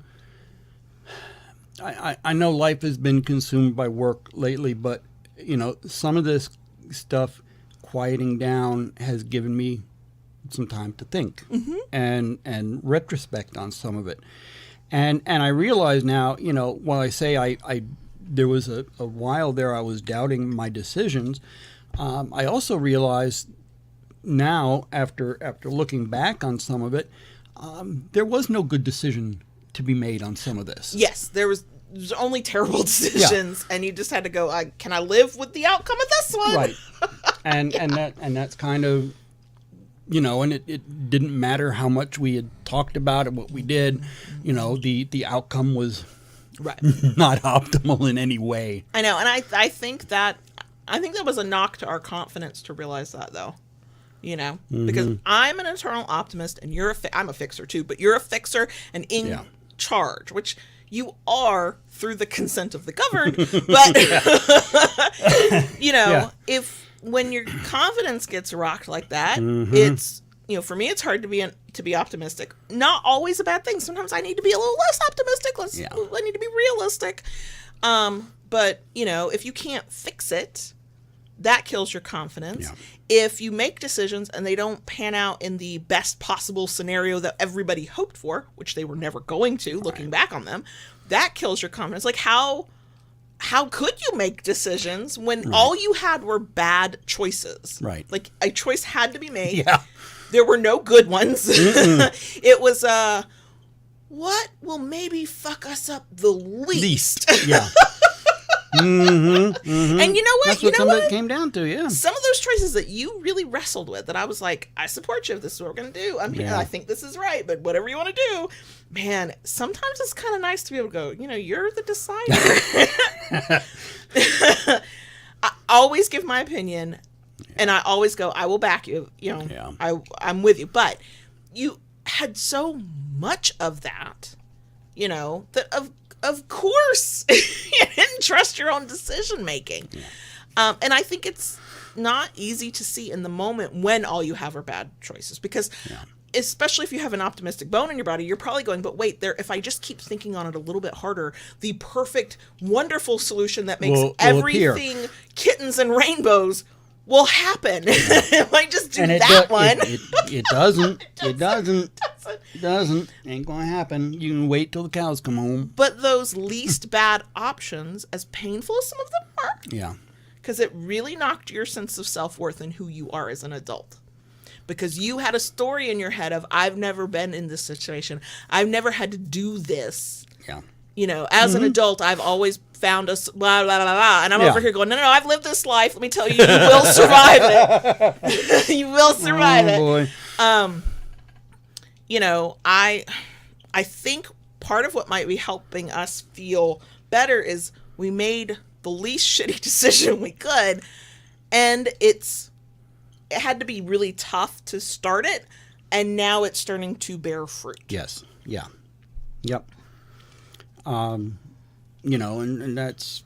I know life has been consumed by work lately, but you know, some of this stuff quieting down has given me some time to think and retrospect on some of it. And I realize now, you know, while I say I there was a while there I was doubting my decisions, I also realize now, after looking back on some of it, there was no good decision to be made on some of this. Yes, there's only terrible decisions, and you just had to go, can I live with the outcome of this one? Right. And that's kind of, you know, and it didn't matter how much we had talked about it, what we did, you know, the outcome was not optimal in any way. I know, and I think that was a knock to our confidence to realize that, though. You know, because I'm an eternal optimist, and I'm a fixer too, but you're a fixer and in charge, which you are through the consent of the governed. But you know, when your confidence gets rocked like that, it's, you know, for me, it's hard to be optimistic. Not always a bad thing. Sometimes I need to be a little less optimistic. I need to be realistic. But you know, if you can't fix it, that kills your confidence. If you make decisions and they don't pan out in the best possible scenario that everybody hoped for, which they were never going to, looking back on them, that kills your confidence. Like, how could you make decisions when all you had were bad choices? Right. Like, a choice had to be made. Yeah. There were no good ones. It was, what will maybe fuck us up the least? Yeah. And you know what? That's what some of it came down to, Some of those choices that you really wrestled with, that I was like, I support you if this is what we're going to do. I'm here. I think this is right, but whatever you want to do. Man, sometimes it's kind of nice to be able to go, you know, you're the decider. I always give my opinion, and I always go, I will back you. You know, I'm with you. But you had so much of that, you know, that of course, you didn't trust your own decision making. And I think it's not easy to see in the moment when all you have are bad choices, because especially if you have an optimistic bone in your body, you're probably going, but wait, if I just keep thinking on it a little bit harder, the perfect, wonderful solution that makes everything kittens and rainbows will happen. If I just do one. It doesn't. It doesn't. Ain't gonna happen. You can wait till the cows come home. But those least bad options, as painful as some of them are, because it really knocked your sense of self-worth and who you are as an adult. Because you had a story in your head of, I've never been in this situation. I've never had to do this. You know, as an adult, I've always found us blah, blah, blah, blah. And I'm over here going, no, I've lived this life. Let me tell you, you will survive it. You will survive it. Boy. You know, I think part of what might be helping us feel better is we made the least shitty decision we could. And it had to be really tough to start it. And now it's starting to bear fruit. Yes. Yeah. Yep. You know, and that's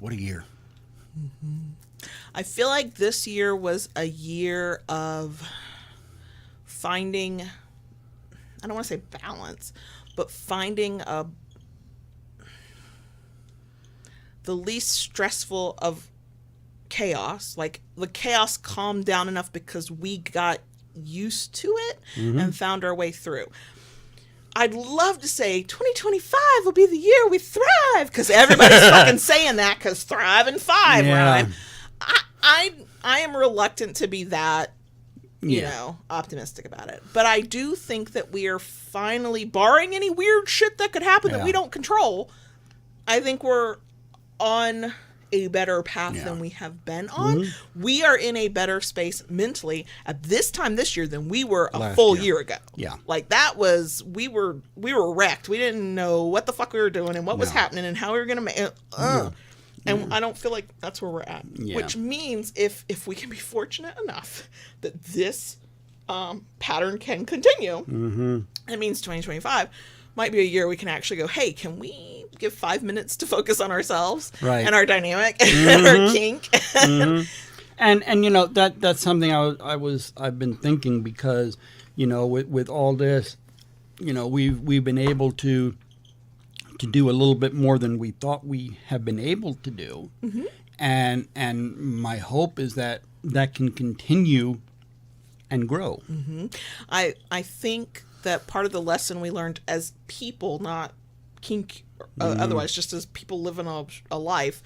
what a year. I feel like this year was a year of finding, I don't want to say balance, but finding the least stressful of chaos. Like, the chaos calmed down enough because we got used to it and found our way through. I'd love to say 2025 will be the year we thrive, because everybody's fucking saying that, because thrive and five rhyme. I am reluctant to be that, you know, optimistic about it. But I do think that we are finally, barring any weird shit that could happen that we don't control, I think we're on a better path than we have been on. We are in a better space mentally at this time this year than we were a full year ago. Yeah. Like, that was, we were wrecked. We didn't know what the fuck we were doing and what was happening and how we were going to make it. And I don't feel like that's where we're at. Which means if we can be fortunate enough that this pattern can continue, it means 2025 might be a year we can actually go, hey, can we give 5 minutes to focus on ourselves and our dynamic and our kink? And you know, that's something I've been thinking, because, you know, with all this, you know, we've been able to do a little bit more than we thought we have been able to do. And my hope is that can continue and grow. I think that part of the lesson we learned as people, not kink otherwise, just as people living a life,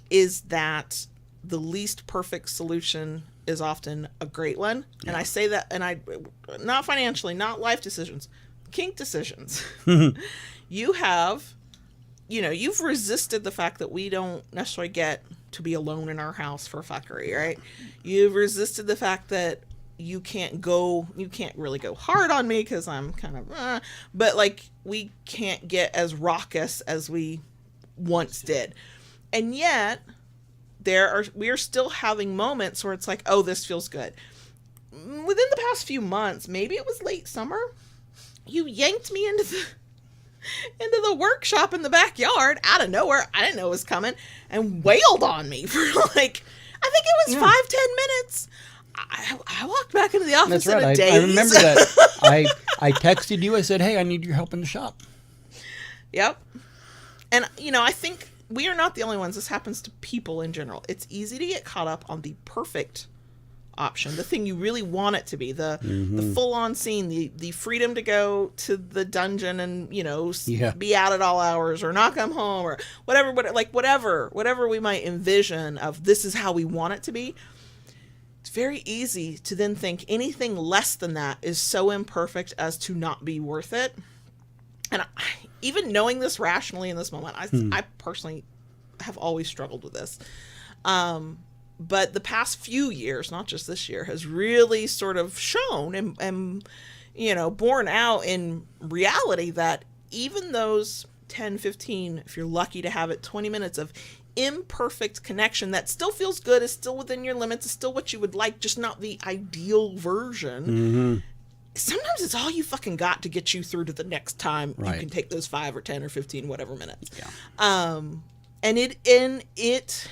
is that the least perfect solution is often a great one. And I say that, and not financially, not life decisions, kink decisions. You have, you know, you've resisted the fact that we don't necessarily get to be alone in our house for fuckery, right? You've resisted the fact that you can't really go hard on me because I'm kind of, but like, we can't get as raucous as we once did. And yet we are still having moments where it's like, oh, this feels good. Within the past few months, maybe it was late summer, you yanked me into the workshop in the backyard out of nowhere. I didn't know it was coming, and wailed on me for like, I think it was 5-10 minutes. I walked back into the office in a daze. I remember that. I texted you. I said, hey, I need your help in the shop. Yep. And, you know, I think we are not the only ones. This happens to people in general. It's easy to get caught up on the perfect option, the thing you really want it to be, the full-on scene, the freedom to go to the dungeon and, you know, be out at all hours, or not come home, or whatever, but like whatever we might envision of this is how we want it to be. It's very easy to then think anything less than that is so imperfect as to not be worth it. And even knowing this rationally in this moment, I personally have always struggled with this. But the past few years, not just this year, has really sort of shown and you know, borne out in reality that even those 10, 15, if you're lucky to have it, 20 minutes of imperfect connection that still feels good, is still within your limits, is still what you would like, just not the ideal version. Sometimes it's all you fucking got to get you through to the next time you can take those 5 or 10 or 15 whatever minutes. And it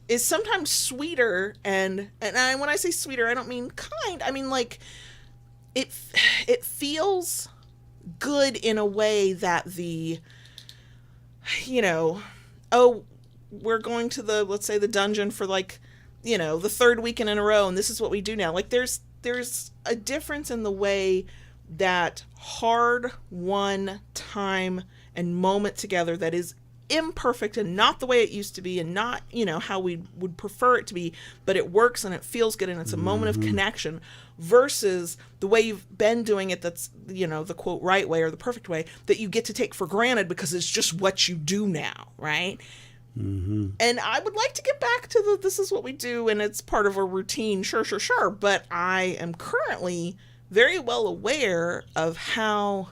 is sometimes sweeter, and when I say sweeter, I don't mean kind. I mean, like, it feels good in a way that the, you know, oh, we're going to let's say the dungeon for, like, you know, the 3rd weekend in a row, and this is what we do now. Like, there's a difference in the way that hard-won time and moment together that is imperfect and not the way it used to be, and not, you know, how we would prefer it to be, but it works and it feels good and it's a moment of connection, versus the way you've been doing it, that's, you know, the quote right way or the perfect way that you get to take for granted because it's just what you do now, right? And I would like to get back to this is what we do and it's part of a routine, sure, but I am currently very well aware of how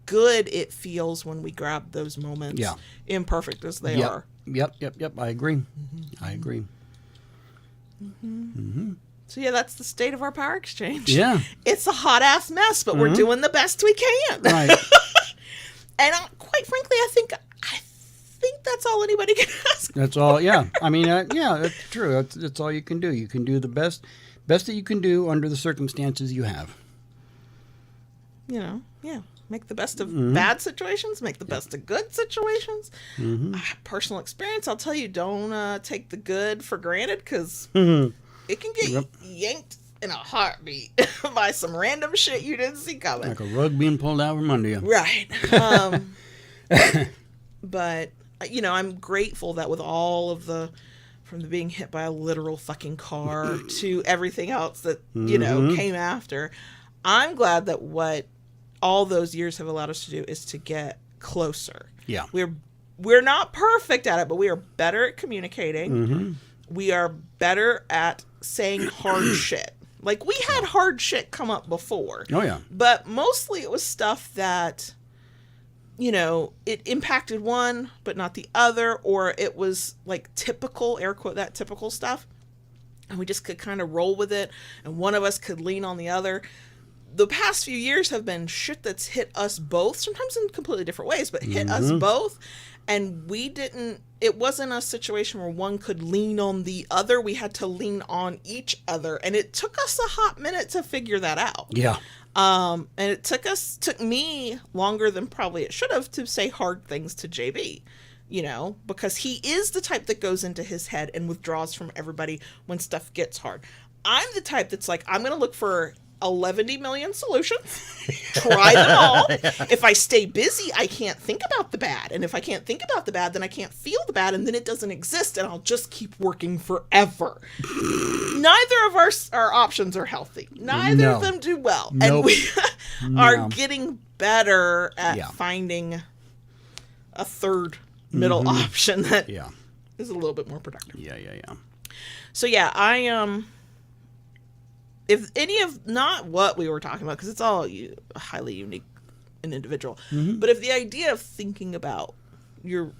good it feels when we grab those moments, imperfect as they are. Yep. I agree. I agree. So yeah, that's the state of our power exchange. Yeah. It's a hot ass mess, but we're doing the best we can. Right. And quite frankly, I think that's all anybody can ask. That's all. Yeah. I mean, that's true. That's all you can do. You can do the best that you can do under the circumstances you have. yeah. Make the best of bad situations. Make the best of good situations. Personal experience, I'll tell you, don't take the good for granted, because it can get yanked in a heartbeat by some random shit you didn't see coming. Like a rug being pulled out from under you. Right. But, I'm grateful that with all of from the being hit by a literal fucking car to everything else that, came after, I'm glad that what all those years have allowed us to do is to get closer. Yeah. We're not perfect at it, but we are better at communicating. We are better at saying hard shit. Like, we had hard shit come up before. Oh, yeah. But mostly it was stuff that, it impacted one, but not the other, or it was like typical, air quote that, typical stuff. And we just could kind of roll with it, and one of us could lean on the other. The past few years have been shit that's hit us both, sometimes in completely different ways, but hit us both. And it wasn't a situation where one could lean on the other. We had to lean on each other. And it took us a hot minute to figure that out. Yeah. And it took me longer than probably it should have to say hard things to JB, because he is the type that goes into his head and withdraws from everybody when stuff gets hard. I'm the type that's like, I'm going to look for 11 million solutions, try them all. If I stay busy, I can't think about the bad. And if I can't think about the bad, then I can't feel the bad, and then it doesn't exist, and I'll just keep working forever. Neither of our options are healthy. Neither of them do well. And we are getting better at finding a third middle option that is a little bit more productive. Yeah. So yeah, I if any of, not what we were talking about, because it's all highly unique and individual, but if the idea of thinking about your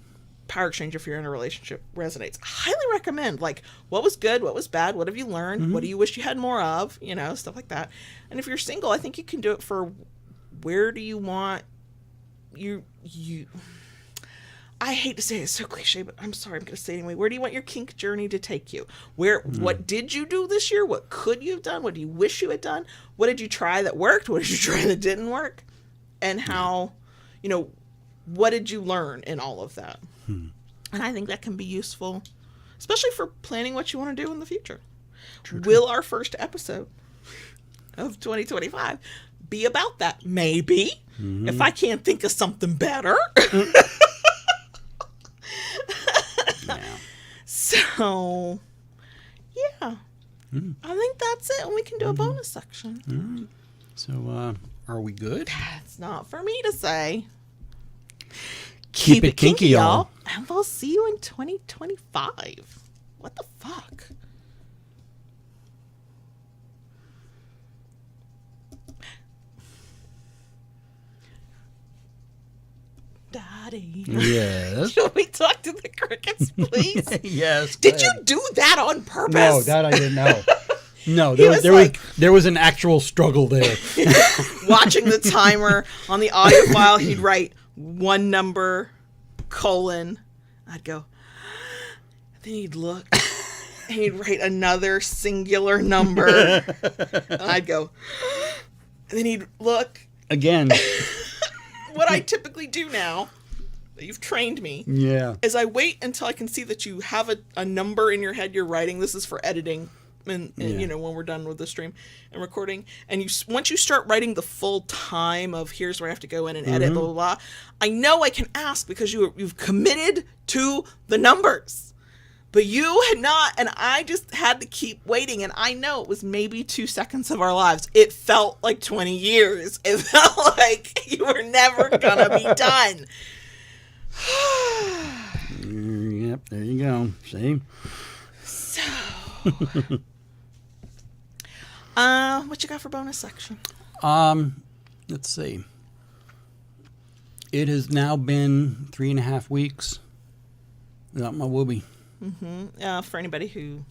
power exchange if you're in a relationship resonates, I highly recommend, like, what was good, what was bad, what have you learned, what do you wish you had more of, stuff like that. And if you're single, I think you can do it for where do you want you I hate to say it, it's so cliche, but I'm sorry, I'm going to say it anyway. Where do you want your kink journey to take you? What did you do this year? What could you have done? What do you wish you had done? What did you try that worked? What did you try that didn't work? And how, what did you learn in all of that? And I think that can be useful, especially for planning what you want to do in the future. True. Will our first episode of 2025 be about that? Maybe. If I can't think of something better. So, yeah, I think that's it. And we can do a bonus section. So, are we good? That's not for me to say. Keep it kinky, y'all. And we'll see you in 2025. What the fuck? Daddy. Yes. Should we talk to the crickets, please? Yes. Did you do that on purpose? No, that I didn't know. No, there was an actual struggle there. Watching the timer on the audio file, he'd write one number, colon. I'd go, then he'd look, and he'd write another singular number. And I'd go, and then he'd look. Again. What I typically do now, that you've trained me, is I wait until I can see that you have a number in your head you're writing. This is for editing, and when we're done with the stream and recording. And once you start writing the full time of here's where I have to go in and edit, blah, blah, blah, I know I can ask because you've committed to the numbers. But you had not, and I just had to keep waiting, and I know it was maybe 2 seconds of our lives. It felt like 20 years. It felt like you were never gonna be done. Yep, there you go. See? So, what you got for bonus section? Let's see. It has now been 3.5 weeks without my whoopee. For anybody who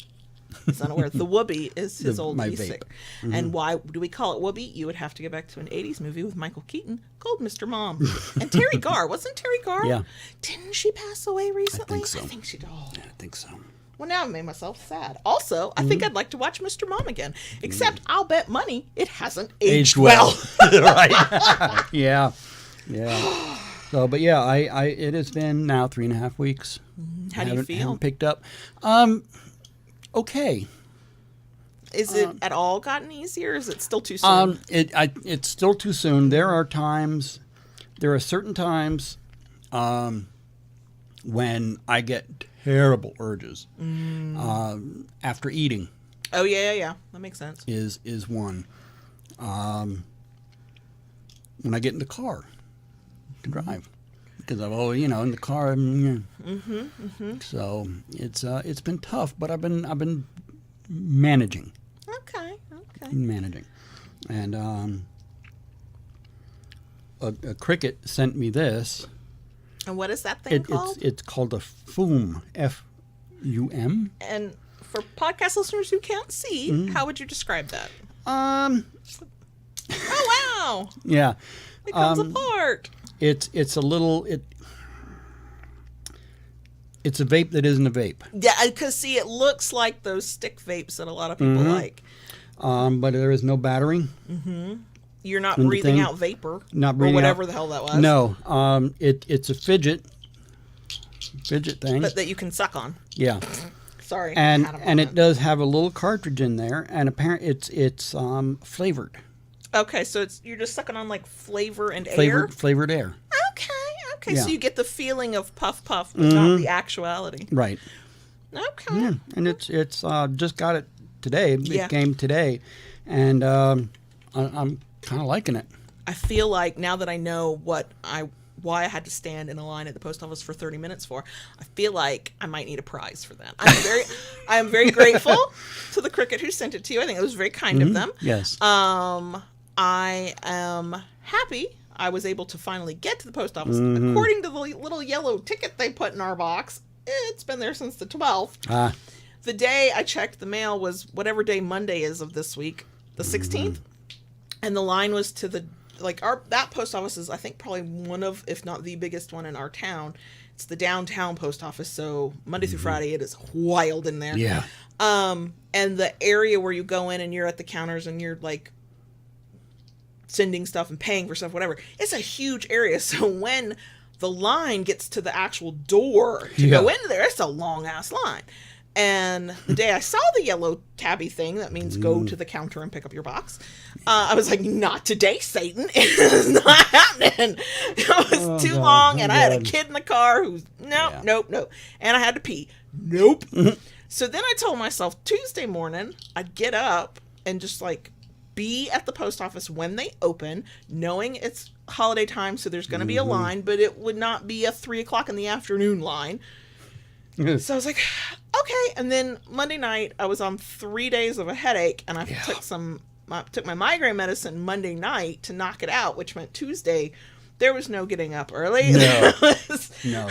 is unaware, the whoopee is his old e-cig. And why do we call it whoopee? You would have to go back to an 80s movie with Michael Keaton called Mr. Mom. And Terry Garr. Wasn't Terry Garr? Yeah. Didn't she pass away recently? I think so. I think she did. Oh. Yeah, I think so. Well, now I've made myself sad. Also, I think I'd like to watch Mr. Mom again. Except I'll bet money it hasn't aged well. Right. Yeah. Yeah. So, but yeah, it has been now 3.5 weeks. How do you feel? Haven't picked up. Okay. Is it at all gotten easier, or is it still too soon? It's still too soon. There are certain times when I get terrible urges after eating. Oh yeah, that makes sense. Is one. When I get in the car to drive, because I'm always in the car. So it's been tough, but I've been managing. Okay. Managing, and a cricket sent me this. And what is that thing called? It's called a FUM, F-U-M. And for podcast listeners who can't see, how would you describe that? Oh wow! Yeah, it comes apart. It's a little It's a vape that isn't a vape. Yeah, because see, it looks like those stick vapes that a lot of people like. But there is no battery. You're not breathing out vapor. Not breathing or whatever out. The hell that was. No. It's a fidget thing. But that you can suck on. Yeah. Sorry. And it does have a little cartridge in there, and apparently it's flavored. Okay, so you're just sucking on like flavor and air. Flavored air. Okay, Yeah. so you get the feeling of puff, but not the actuality. Right. Okay. Yeah, and it's just got it today. Yeah. It came today, and I'm kind of liking it. I feel like now that I know why I had to stand in a line at the post office for 30 minutes for, I feel like I might need a prize for that. I am very grateful to the cricket who sent it to you. I think it was very kind of them. Yes. I am happy I was able to finally get to the post office. According to the little yellow ticket they put in our box, it's been there since the 12th. The day I checked the mail was whatever day Monday is of this week, the 16th. And the line was to that post office is, I think, probably one of, if not the biggest one in our town. It's the downtown post office. So Monday through Friday, it is wild in there. Yeah. And the area where you go in and you're at the counters and you're like sending stuff and paying for stuff, whatever. It's a huge area. So when the line gets to the actual door to go into there, it's a long ass line. And the day I saw the yellow tabby thing, that means go to the counter and pick up your box. I was like, not today, Satan. It's not happening. It was too long, and I had a kid in the car who's, nope. And I had to pee. Nope. So then I told myself Tuesday morning, I'd get up and just like be at the post office when they open, knowing it's holiday time, so there's going to be a line, but it would not be a 3:00 in the afternoon line. So I was like, okay. And then Monday night, I was on 3 days of a headache, and I took my migraine medicine Monday night to knock it out, which meant Tuesday there was no getting up early. No, no.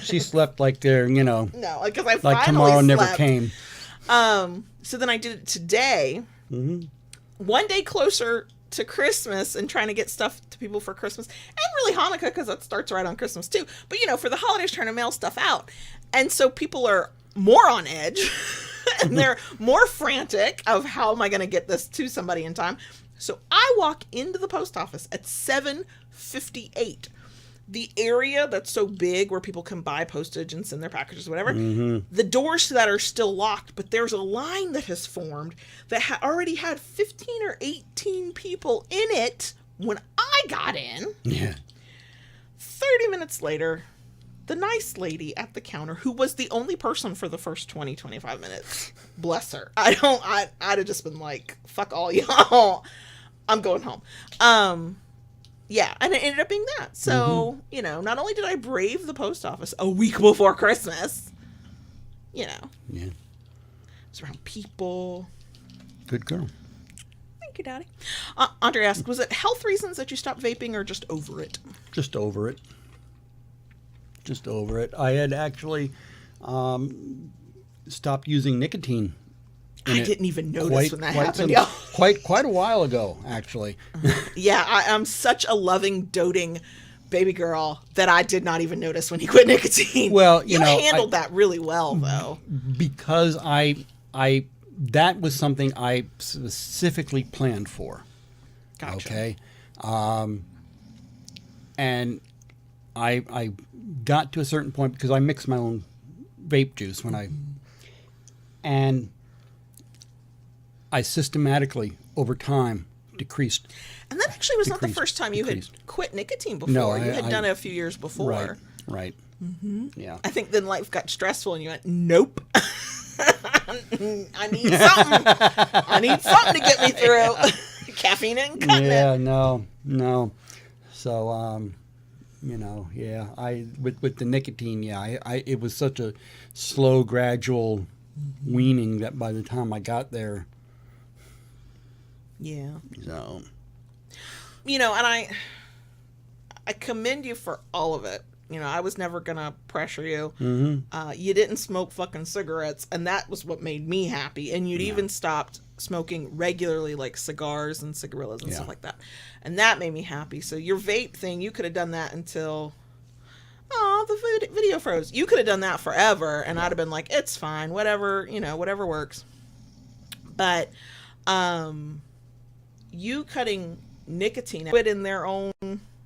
She slept like no, because I finally tomorrow slept. Never came. So then I did it today, 1 day closer to Christmas, and trying to get stuff to people for Christmas, and really Hanukkah, because that starts right on Christmas too. But for the holidays, trying to mail stuff out, and so people are more on edge and they're more frantic of how am I going to get this to somebody in time. So I walk into the post office at 7:58. The area that's so big where people can buy postage and send their packages, whatever, the doors to that are still locked, but there's a line that has formed that already had 15 or 18 people in it when I got in. Yeah. 30 minutes later, the nice lady at the counter, who was the only person for the first 25 minutes, bless her. I'd have just been like, fuck all y'all. I'm going home. Yeah, and it ended up being that. So, not only did I brave the post office a week before Christmas, Yeah. it's around people. Good girl. Thank you, Daddy. Andre asked, was it health reasons that you stopped vaping or just over it? Just over it. I had actually stopped using nicotine. I didn't even notice when that happened. Quite a while ago, actually. Yeah, I'm such a loving, doting baby girl, that I did not even notice when he quit nicotine. Well, you handled that really well, though. Because I that was something I specifically planned for. Gotcha. Okay. And I got to a certain point because I mixed my own vape juice and I systematically over time decreased. And that actually was not the first time you had quit nicotine before. No, you had done it a few years before. Right. Yeah. I think then life got stressful and you went, nope. I need something. I need something to get me through. Caffeine and cutting it. Yeah, no. So, with the nicotine, it was such a slow, gradual weaning that by the time I got there. Yeah. So. And I commend you for all of it. I was never going to pressure you. Mm-hmm. You didn't smoke fucking cigarettes, and that was what made me happy. And you'd even stopped smoking regularly, like cigars and cigarillas and stuff like that. And that made me happy. So your vape thing, you could have done that until, the video froze. You could have done that forever, and I'd have been like, it's fine, whatever, whatever works. But you cutting nicotine out in their own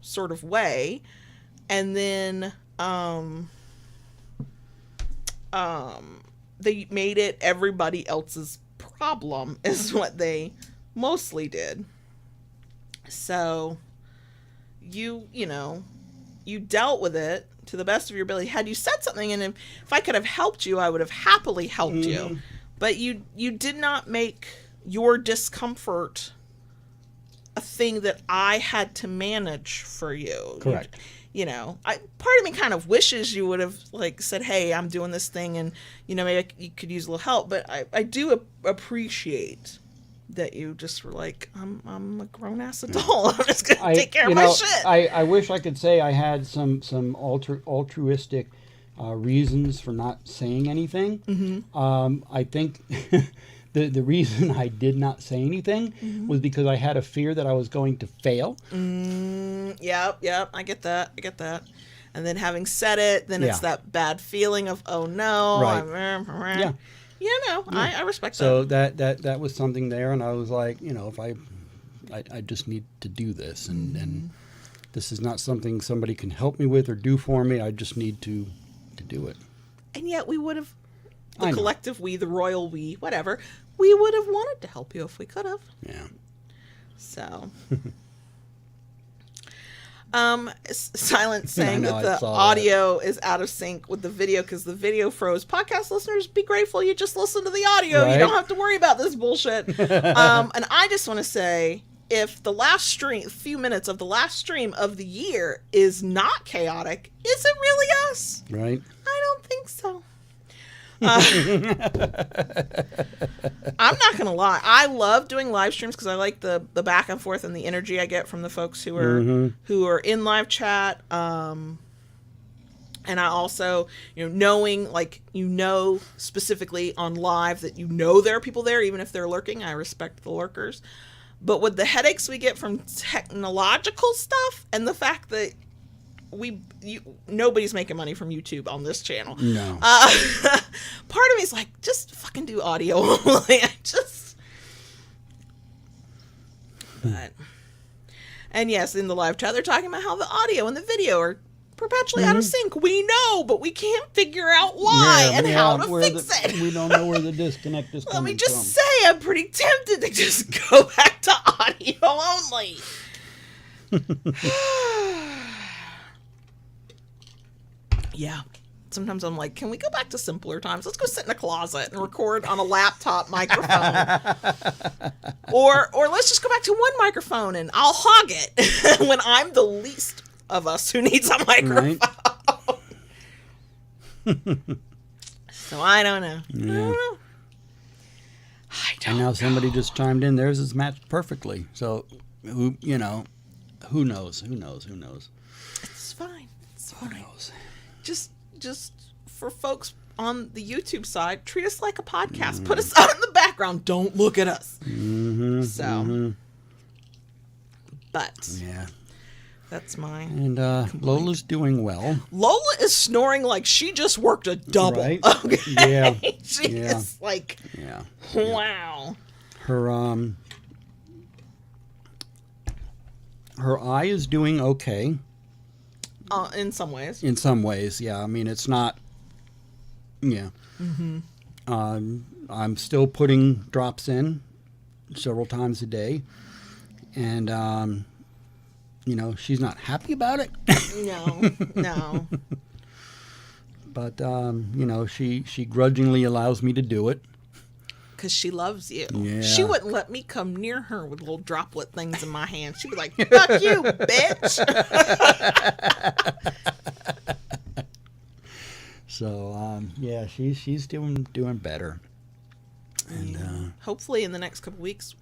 sort of way, and then they made it everybody else's problem is what they mostly did. So you dealt with it to the best of your ability. Had you said something, and if I could have helped you, I would have happily helped you. But you did not make your discomfort a thing that I had to manage for you. Correct. Part of me kind of wishes you would have said, hey, I'm doing this thing, and maybe you could use a little help. But I do appreciate that you just were like, I'm a grown ass adult. I'm just gonna take care of my shit. I wish I could say I had some altruistic reasons for not saying anything. Mm-hmm. I think the reason I did not say anything was because I had a fear that I was going to fail. Yep. I get that. And then having said it, then it's that bad feeling of, oh no. Right. Yeah. I respect that. So that was something there, and I was like, if I just need to do this, and this is not something somebody can help me with or do for me. I just need to do it. And yet we would have, the collective we, the royal we, whatever, we would have wanted to help you if we could have. Yeah. So. Silent saying that the audio is out of sync with the video because the video froze. Podcast listeners, be grateful you just listen to the audio. Right? You don't have to worry about this bullshit. And I just want to say, if the last few minutes of the last stream of the year is not chaotic, is it really us? Right. I don't think so. I'm not gonna lie, I love doing live streams because I like the back and forth and the energy I get from the folks who are in live chat, and I also knowing specifically on live that there are people there even if they're lurking. I respect the lurkers, but with the headaches we get from technological stuff and the fact that nobody's making money from YouTube on this channel. No. Part of me is like, just fucking do audio only. And yes, in the live chat, they're talking about how the audio and the video are perpetually out of sync. We know, but we can't figure out why and how to fix it. We don't know where the disconnect is coming from. Let me just say, I'm pretty tempted to just go back to audio only. Yeah. Sometimes I'm like, can we go back to simpler times? Let's go sit in a closet and record on a laptop microphone. or let's just go back to one microphone and I'll hog it when I'm the least of us who needs a microphone. Right. So I don't know. Yeah. And now somebody just chimed in. Theirs is matched perfectly. So, who knows? It's fine. Who knows? Just for folks on the YouTube side, treat us like a podcast. Put us out in the background. Don't look at us. But That's mine. And Lola's doing well. Lola is snoring like she just worked a double. Right? Okay. Yeah. She Yeah. is like, Yeah. wow. Her eye is doing okay. In some ways. In some ways, yeah. I mean, it's not. Yeah. Mm-hmm. I'm still putting drops in several times a day, and she's not happy about it. No. But she grudgingly allows me to do it. Because she loves you. Yeah. She wouldn't let me come near her with little droplet things in my hand. She'd be like, fuck you, bitch. So, she's doing better. And hopefully in the next couple weeks,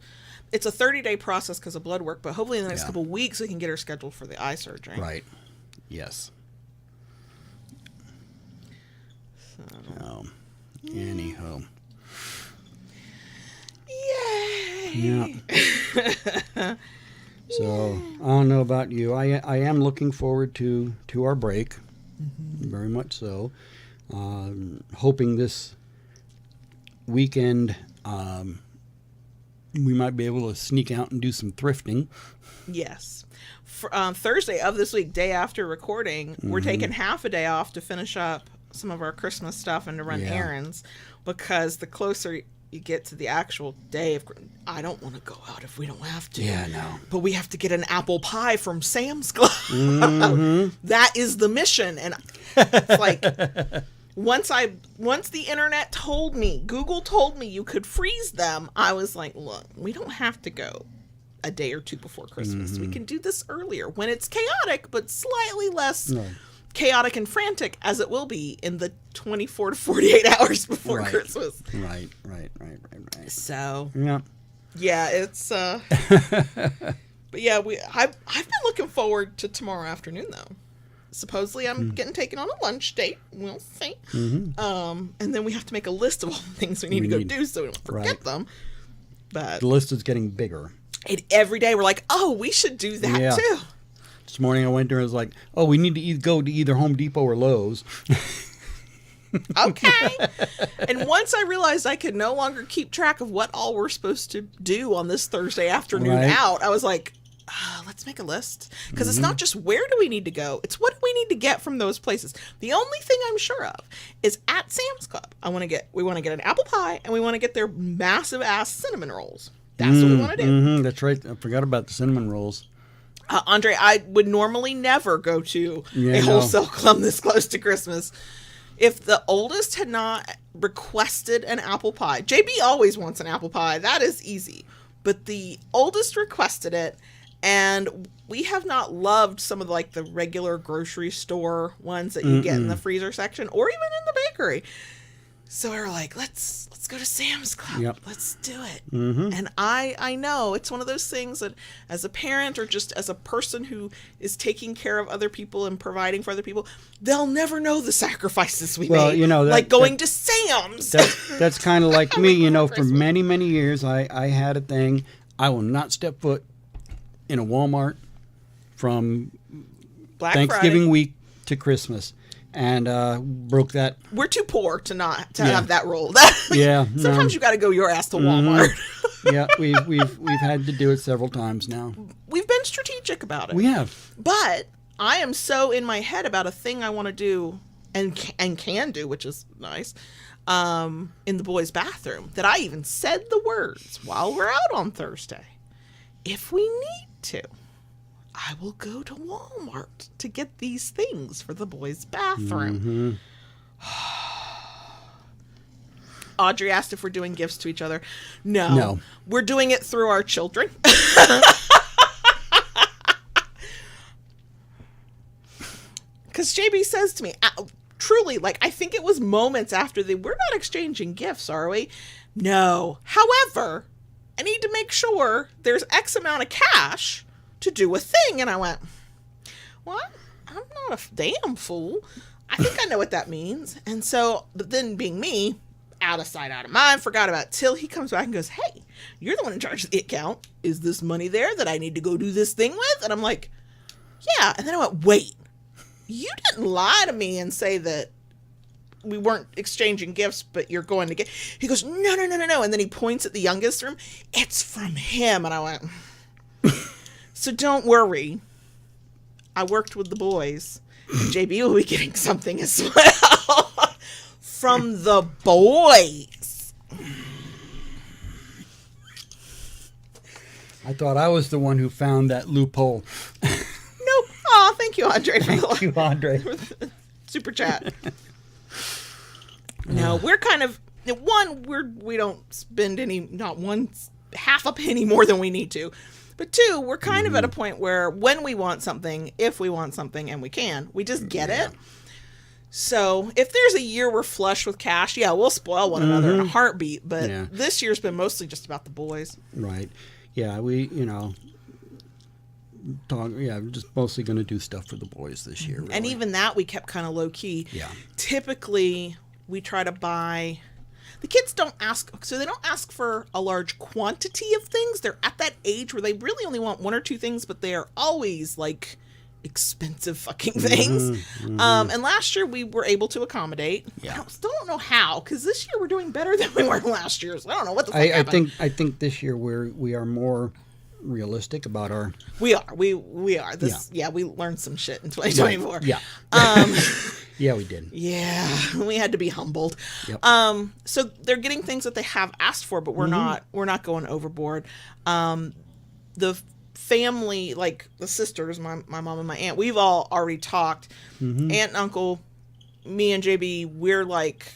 it's a 30-day process because of blood work, but hopefully in the next couple weeks we can get her scheduled for the eye surgery. Right. Yes. So, anyhow. Yay! Yeah. So I don't know about you. I am looking forward to our break, very much so. Hoping this weekend we might be able to sneak out and do some thrifting. Yes. For, Thursday of this week, day after recording, we're taking half a day off to finish up some of our Christmas stuff and to run errands, because the closer you get to the actual day of, I don't want to go out if we don't have to. Yeah, no. But we have to get an apple pie from Sam's Club. Mm-hmm. That is the mission. And it's like, once the internet told me, Google told me you could freeze them, I was like, look, we don't have to go a day or two before Christmas. We can do this earlier when it's chaotic, but slightly less chaotic and frantic as it will be in the 24 to 48 hours before Christmas. Right. So, yeah, it's but yeah, I've been looking forward to tomorrow afternoon though. Supposedly I'm getting taken on a lunch date. We'll see. And then we have to make a list of all the things we need to go do so we don't forget them. But the list is getting bigger. Every day we're like, oh, we should do that too. This morning I went there and was like, oh, we need to go to either Home Depot or Lowe's. Okay. And once I realized I could no longer keep track of what all we're supposed to do on this Thursday afternoon out, I was like, let's make a list. Because it's not just where do we need to go, it's what do we need to get from those places. The only thing I'm sure of is at Sam's Club, we want to get an apple pie and we want to get their massive ass cinnamon rolls. That's what we want to do. That's right. I forgot about the cinnamon rolls. Andre, I would normally never go to a wholesale club this close to Christmas. If the oldest had not requested an apple pie, JB always wants an apple pie. That is easy. But the oldest requested it, and we have not loved some of the regular grocery store ones that you get in the freezer section or even in the bakery. So we were like, let's go to Sam's Club. Yep. Let's do it. And I know it's one of those things that as a parent or just as a person who is taking care of other people and providing for other people, they'll never know the sacrifices we made. Like going to Sam's. That's kind of like me, for many, many years I had a thing. I will not step foot in a Walmart from Black Thanksgiving Friday. week to Christmas. And broke that. We're too poor to have that rule. Sometimes you got to go your ass to Walmart. Yeah, we've had to do it several times now. We've been strategic about it. We have. But I am so in my head about a thing I want to do and can do, which is nice, in the boys' bathroom, that I even said the words while we're out on Thursday. If we need to, I will go to Walmart to get these things for the boys' bathroom. Audrey asked if we're doing gifts to each other. No. We're doing it through our children. Because JB says to me, truly, I think it was moments after we're not exchanging gifts, are we? No. However, I need to make sure there's X amount of cash to do a thing. And I went, well, I'm not a damn fool. I think I know what that means. And so, but then being me, out of sight, out of mind, forgot about it till he comes back and goes, hey, you're the one in charge of the account. Is this money there that I need to go do this thing with? And I'm like, yeah. And then I went, wait, you didn't lie to me and say that we weren't exchanging gifts, but you're going to get. He goes, no. And then he points at the youngest room. It's from him. And I went, so don't worry. I worked with the boys. And JB will be getting something as well from the boys. I thought I was the one who found that loophole. Nope. Oh, thank you, Andre. Thank you, Andre. Super chat. No, we're kind of we don't spend not one half a penny more than we need to, but two, we're kind of at a point where when we want something, if we want something, and we can, we just get it. So if there's a year we're flush with cash, yeah, we'll spoil one another in a heartbeat. But this year's been mostly just about the boys. Right. Yeah, we we're just mostly going to do stuff for the boys this year. Really. And even that we kept kind of low key. Yeah. Typically, we try to buy. The kids don't ask, so they don't ask for a large quantity of things. They're at that age where they really only want one or two things, but they are always like expensive fucking things. And last year we were able to accommodate. Yeah. I still don't know how, because this year we're doing better than we were last year. So I don't know what the fuck happened. I think this year we are more realistic about our. We are. We learned some shit in 2024. Yeah. Yeah, we did. Yeah, we had to be humbled. Yep. So they're getting things that they have asked for, but we're not going overboard. The family, like the sisters, my mom and my aunt, we've all already talked. Aunt and uncle, me and JB, we're like,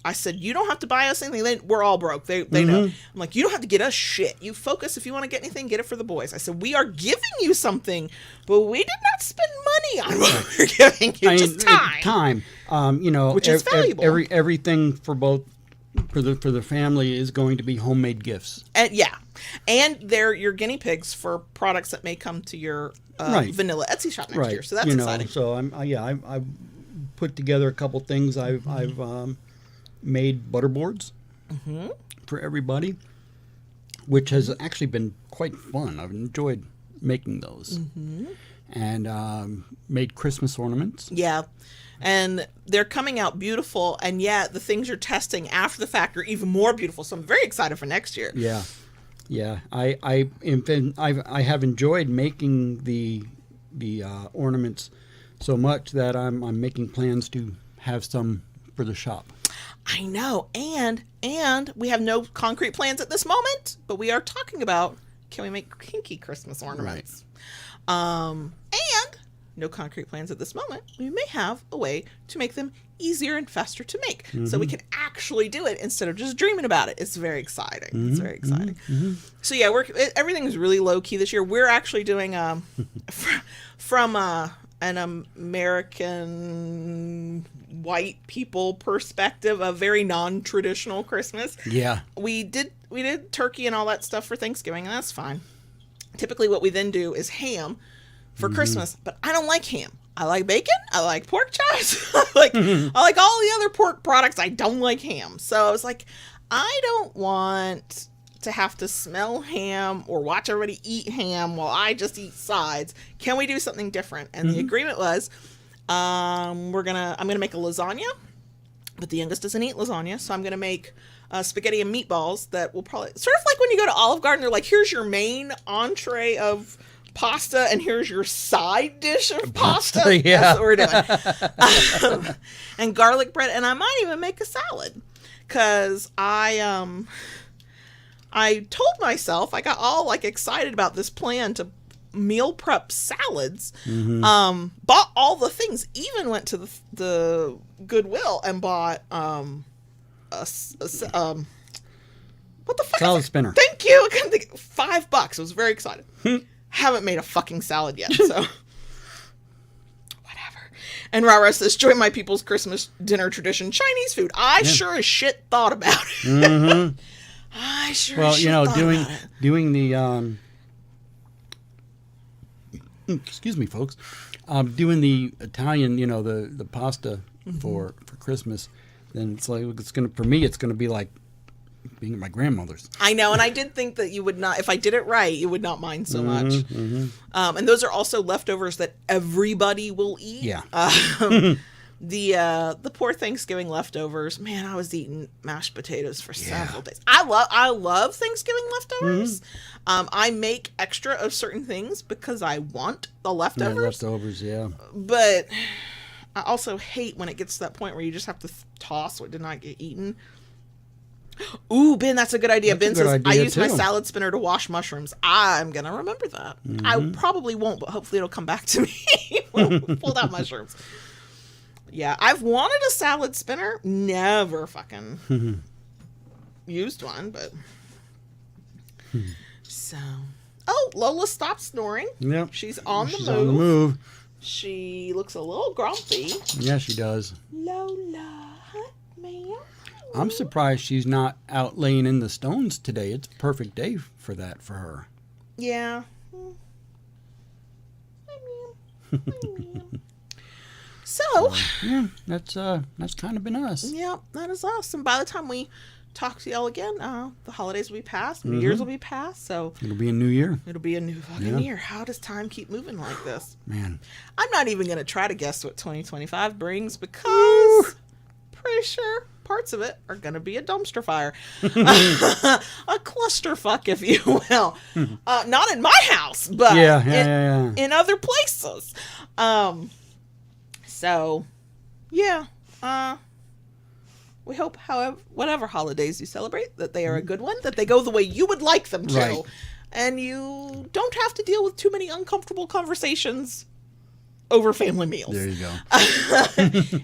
I said, you don't have to buy us anything. We're all broke. They know. I'm like, you don't have to get us shit. You focus. If you want to get anything, get it for the boys. I said, we are giving you something, but we did not spend money on what we're giving you. Just time. Which is valuable. Everything for the family is going to be homemade gifts. And they're your guinea pigs for products that may come to your vanilla Etsy shop next year. So that's exciting. So I've put together a couple things. I've made butterboards for everybody, which has actually been quite fun. I've enjoyed making those. And made Christmas ornaments. Yeah. And they're coming out beautiful, and yet the things you're testing after the fact are even more beautiful. So I'm very excited for next year. Yeah. I have enjoyed making the ornaments so much that I'm making plans to have some for the shop. I know, and we have no concrete plans at this moment, but we are talking about, can we make kinky Christmas ornaments? And no concrete plans at this moment. We may have a way to make them easier and faster to make, so we can actually do it instead of just dreaming about it. It's very exciting. It's very exciting. So yeah, everything is really low key this year. We're actually doing from an American white people perspective, a very non-traditional Christmas. Yeah. We did turkey and all that stuff for Thanksgiving, and that's fine. Typically what we then do is ham for Christmas, but I don't like ham. I like bacon, I like pork chops, I like all the other pork products. I don't like ham. So I was like, I don't want to have to smell ham or watch everybody eat ham while I just eat sides. Can we do something different? And the agreement was, I'm gonna make a lasagna, but the youngest doesn't eat lasagna, so I'm gonna make spaghetti and meatballs that will probably sort of like when you go to Olive Garden, they're like, here's your main entree of pasta and here's your side dish of pasta. Yeah. That's what we're doing. And garlic bread, and I might even make a salad, because I told myself, I got all like excited about this plan to meal prep salads, bought all the things, even went to the Goodwill and bought what the fuck, salad spinner. Thank you. I couldn't think. $5. I was very excited. Haven't made a fucking salad yet, so whatever. And Rara says, join my people's Christmas dinner tradition, Chinese food. I sure as shit thought about it. I sure as shit thought about it. Doing the excuse me, folks. Doing the Italian, the pasta for Christmas, then it's gonna be like being at my grandmother's. I know, and I did think that you would not, if I did it right, you would not mind so much. And those are also leftovers that everybody will eat. Yeah. The poor Thanksgiving leftovers, man, I was eating mashed potatoes for several days. I love Thanksgiving leftovers. I make extra of certain things because I want the leftovers. Yeah, leftovers, yeah. But I also hate when it gets to that point where you just have to toss what did not get eaten. Ooh, Ben, that's a good idea. Ben says, I use my salad spinner to wash mushrooms. I'm going to remember that. I probably won't, but hopefully it'll come back to me when we pulled out mushrooms. Yeah, I've wanted a salad spinner. Never fucking used one, but... So... Oh, Lola stopped snoring. Yep. She's on the on the move. She looks a little grumpy. Yeah, she does. Lola, huh, ma'am? I'm surprised she's not out laying in the stones today. It's a perfect day for that for her. Yeah. Hi, ma'am. So, yeah, that's kind of been us. Yeah, that is us. And by the time we talk to y'all again, the holidays will be past, New Year's will be past, so it'll be a new year. It'll be a new fucking year. How does time keep moving like this? Man, I'm not even gonna try to guess what 2025 brings because pretty sure parts of it are gonna be a dumpster fire, a clusterfuck, if you will. Not in my house, but in other places. So, yeah. We hope, however, whatever holidays you celebrate, that they are a good one, that they go the way you would like them to, right. And you don't have to deal with too many uncomfortable conversations over family meals. There you go.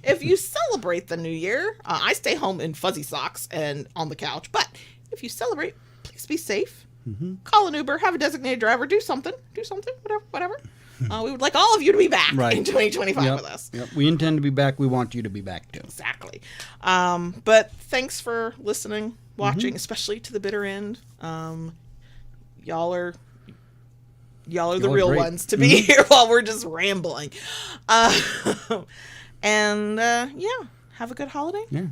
If you celebrate the new year, I stay home in fuzzy socks and on the couch, but if you celebrate, please be safe. Call an Uber, have a designated driver, do something, whatever. We would like all of you to be back in 2025 with us. Yep. We intend to be back. We want you to be back too. Exactly. But thanks for listening, watching, especially to the bitter end. Y'all are the real ones to be here while we're just rambling. And have a good holiday. Yeah.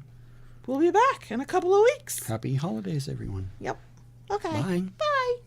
We'll be back in a couple of weeks. Happy holidays, everyone. Yep. Okay. Bye. Bye.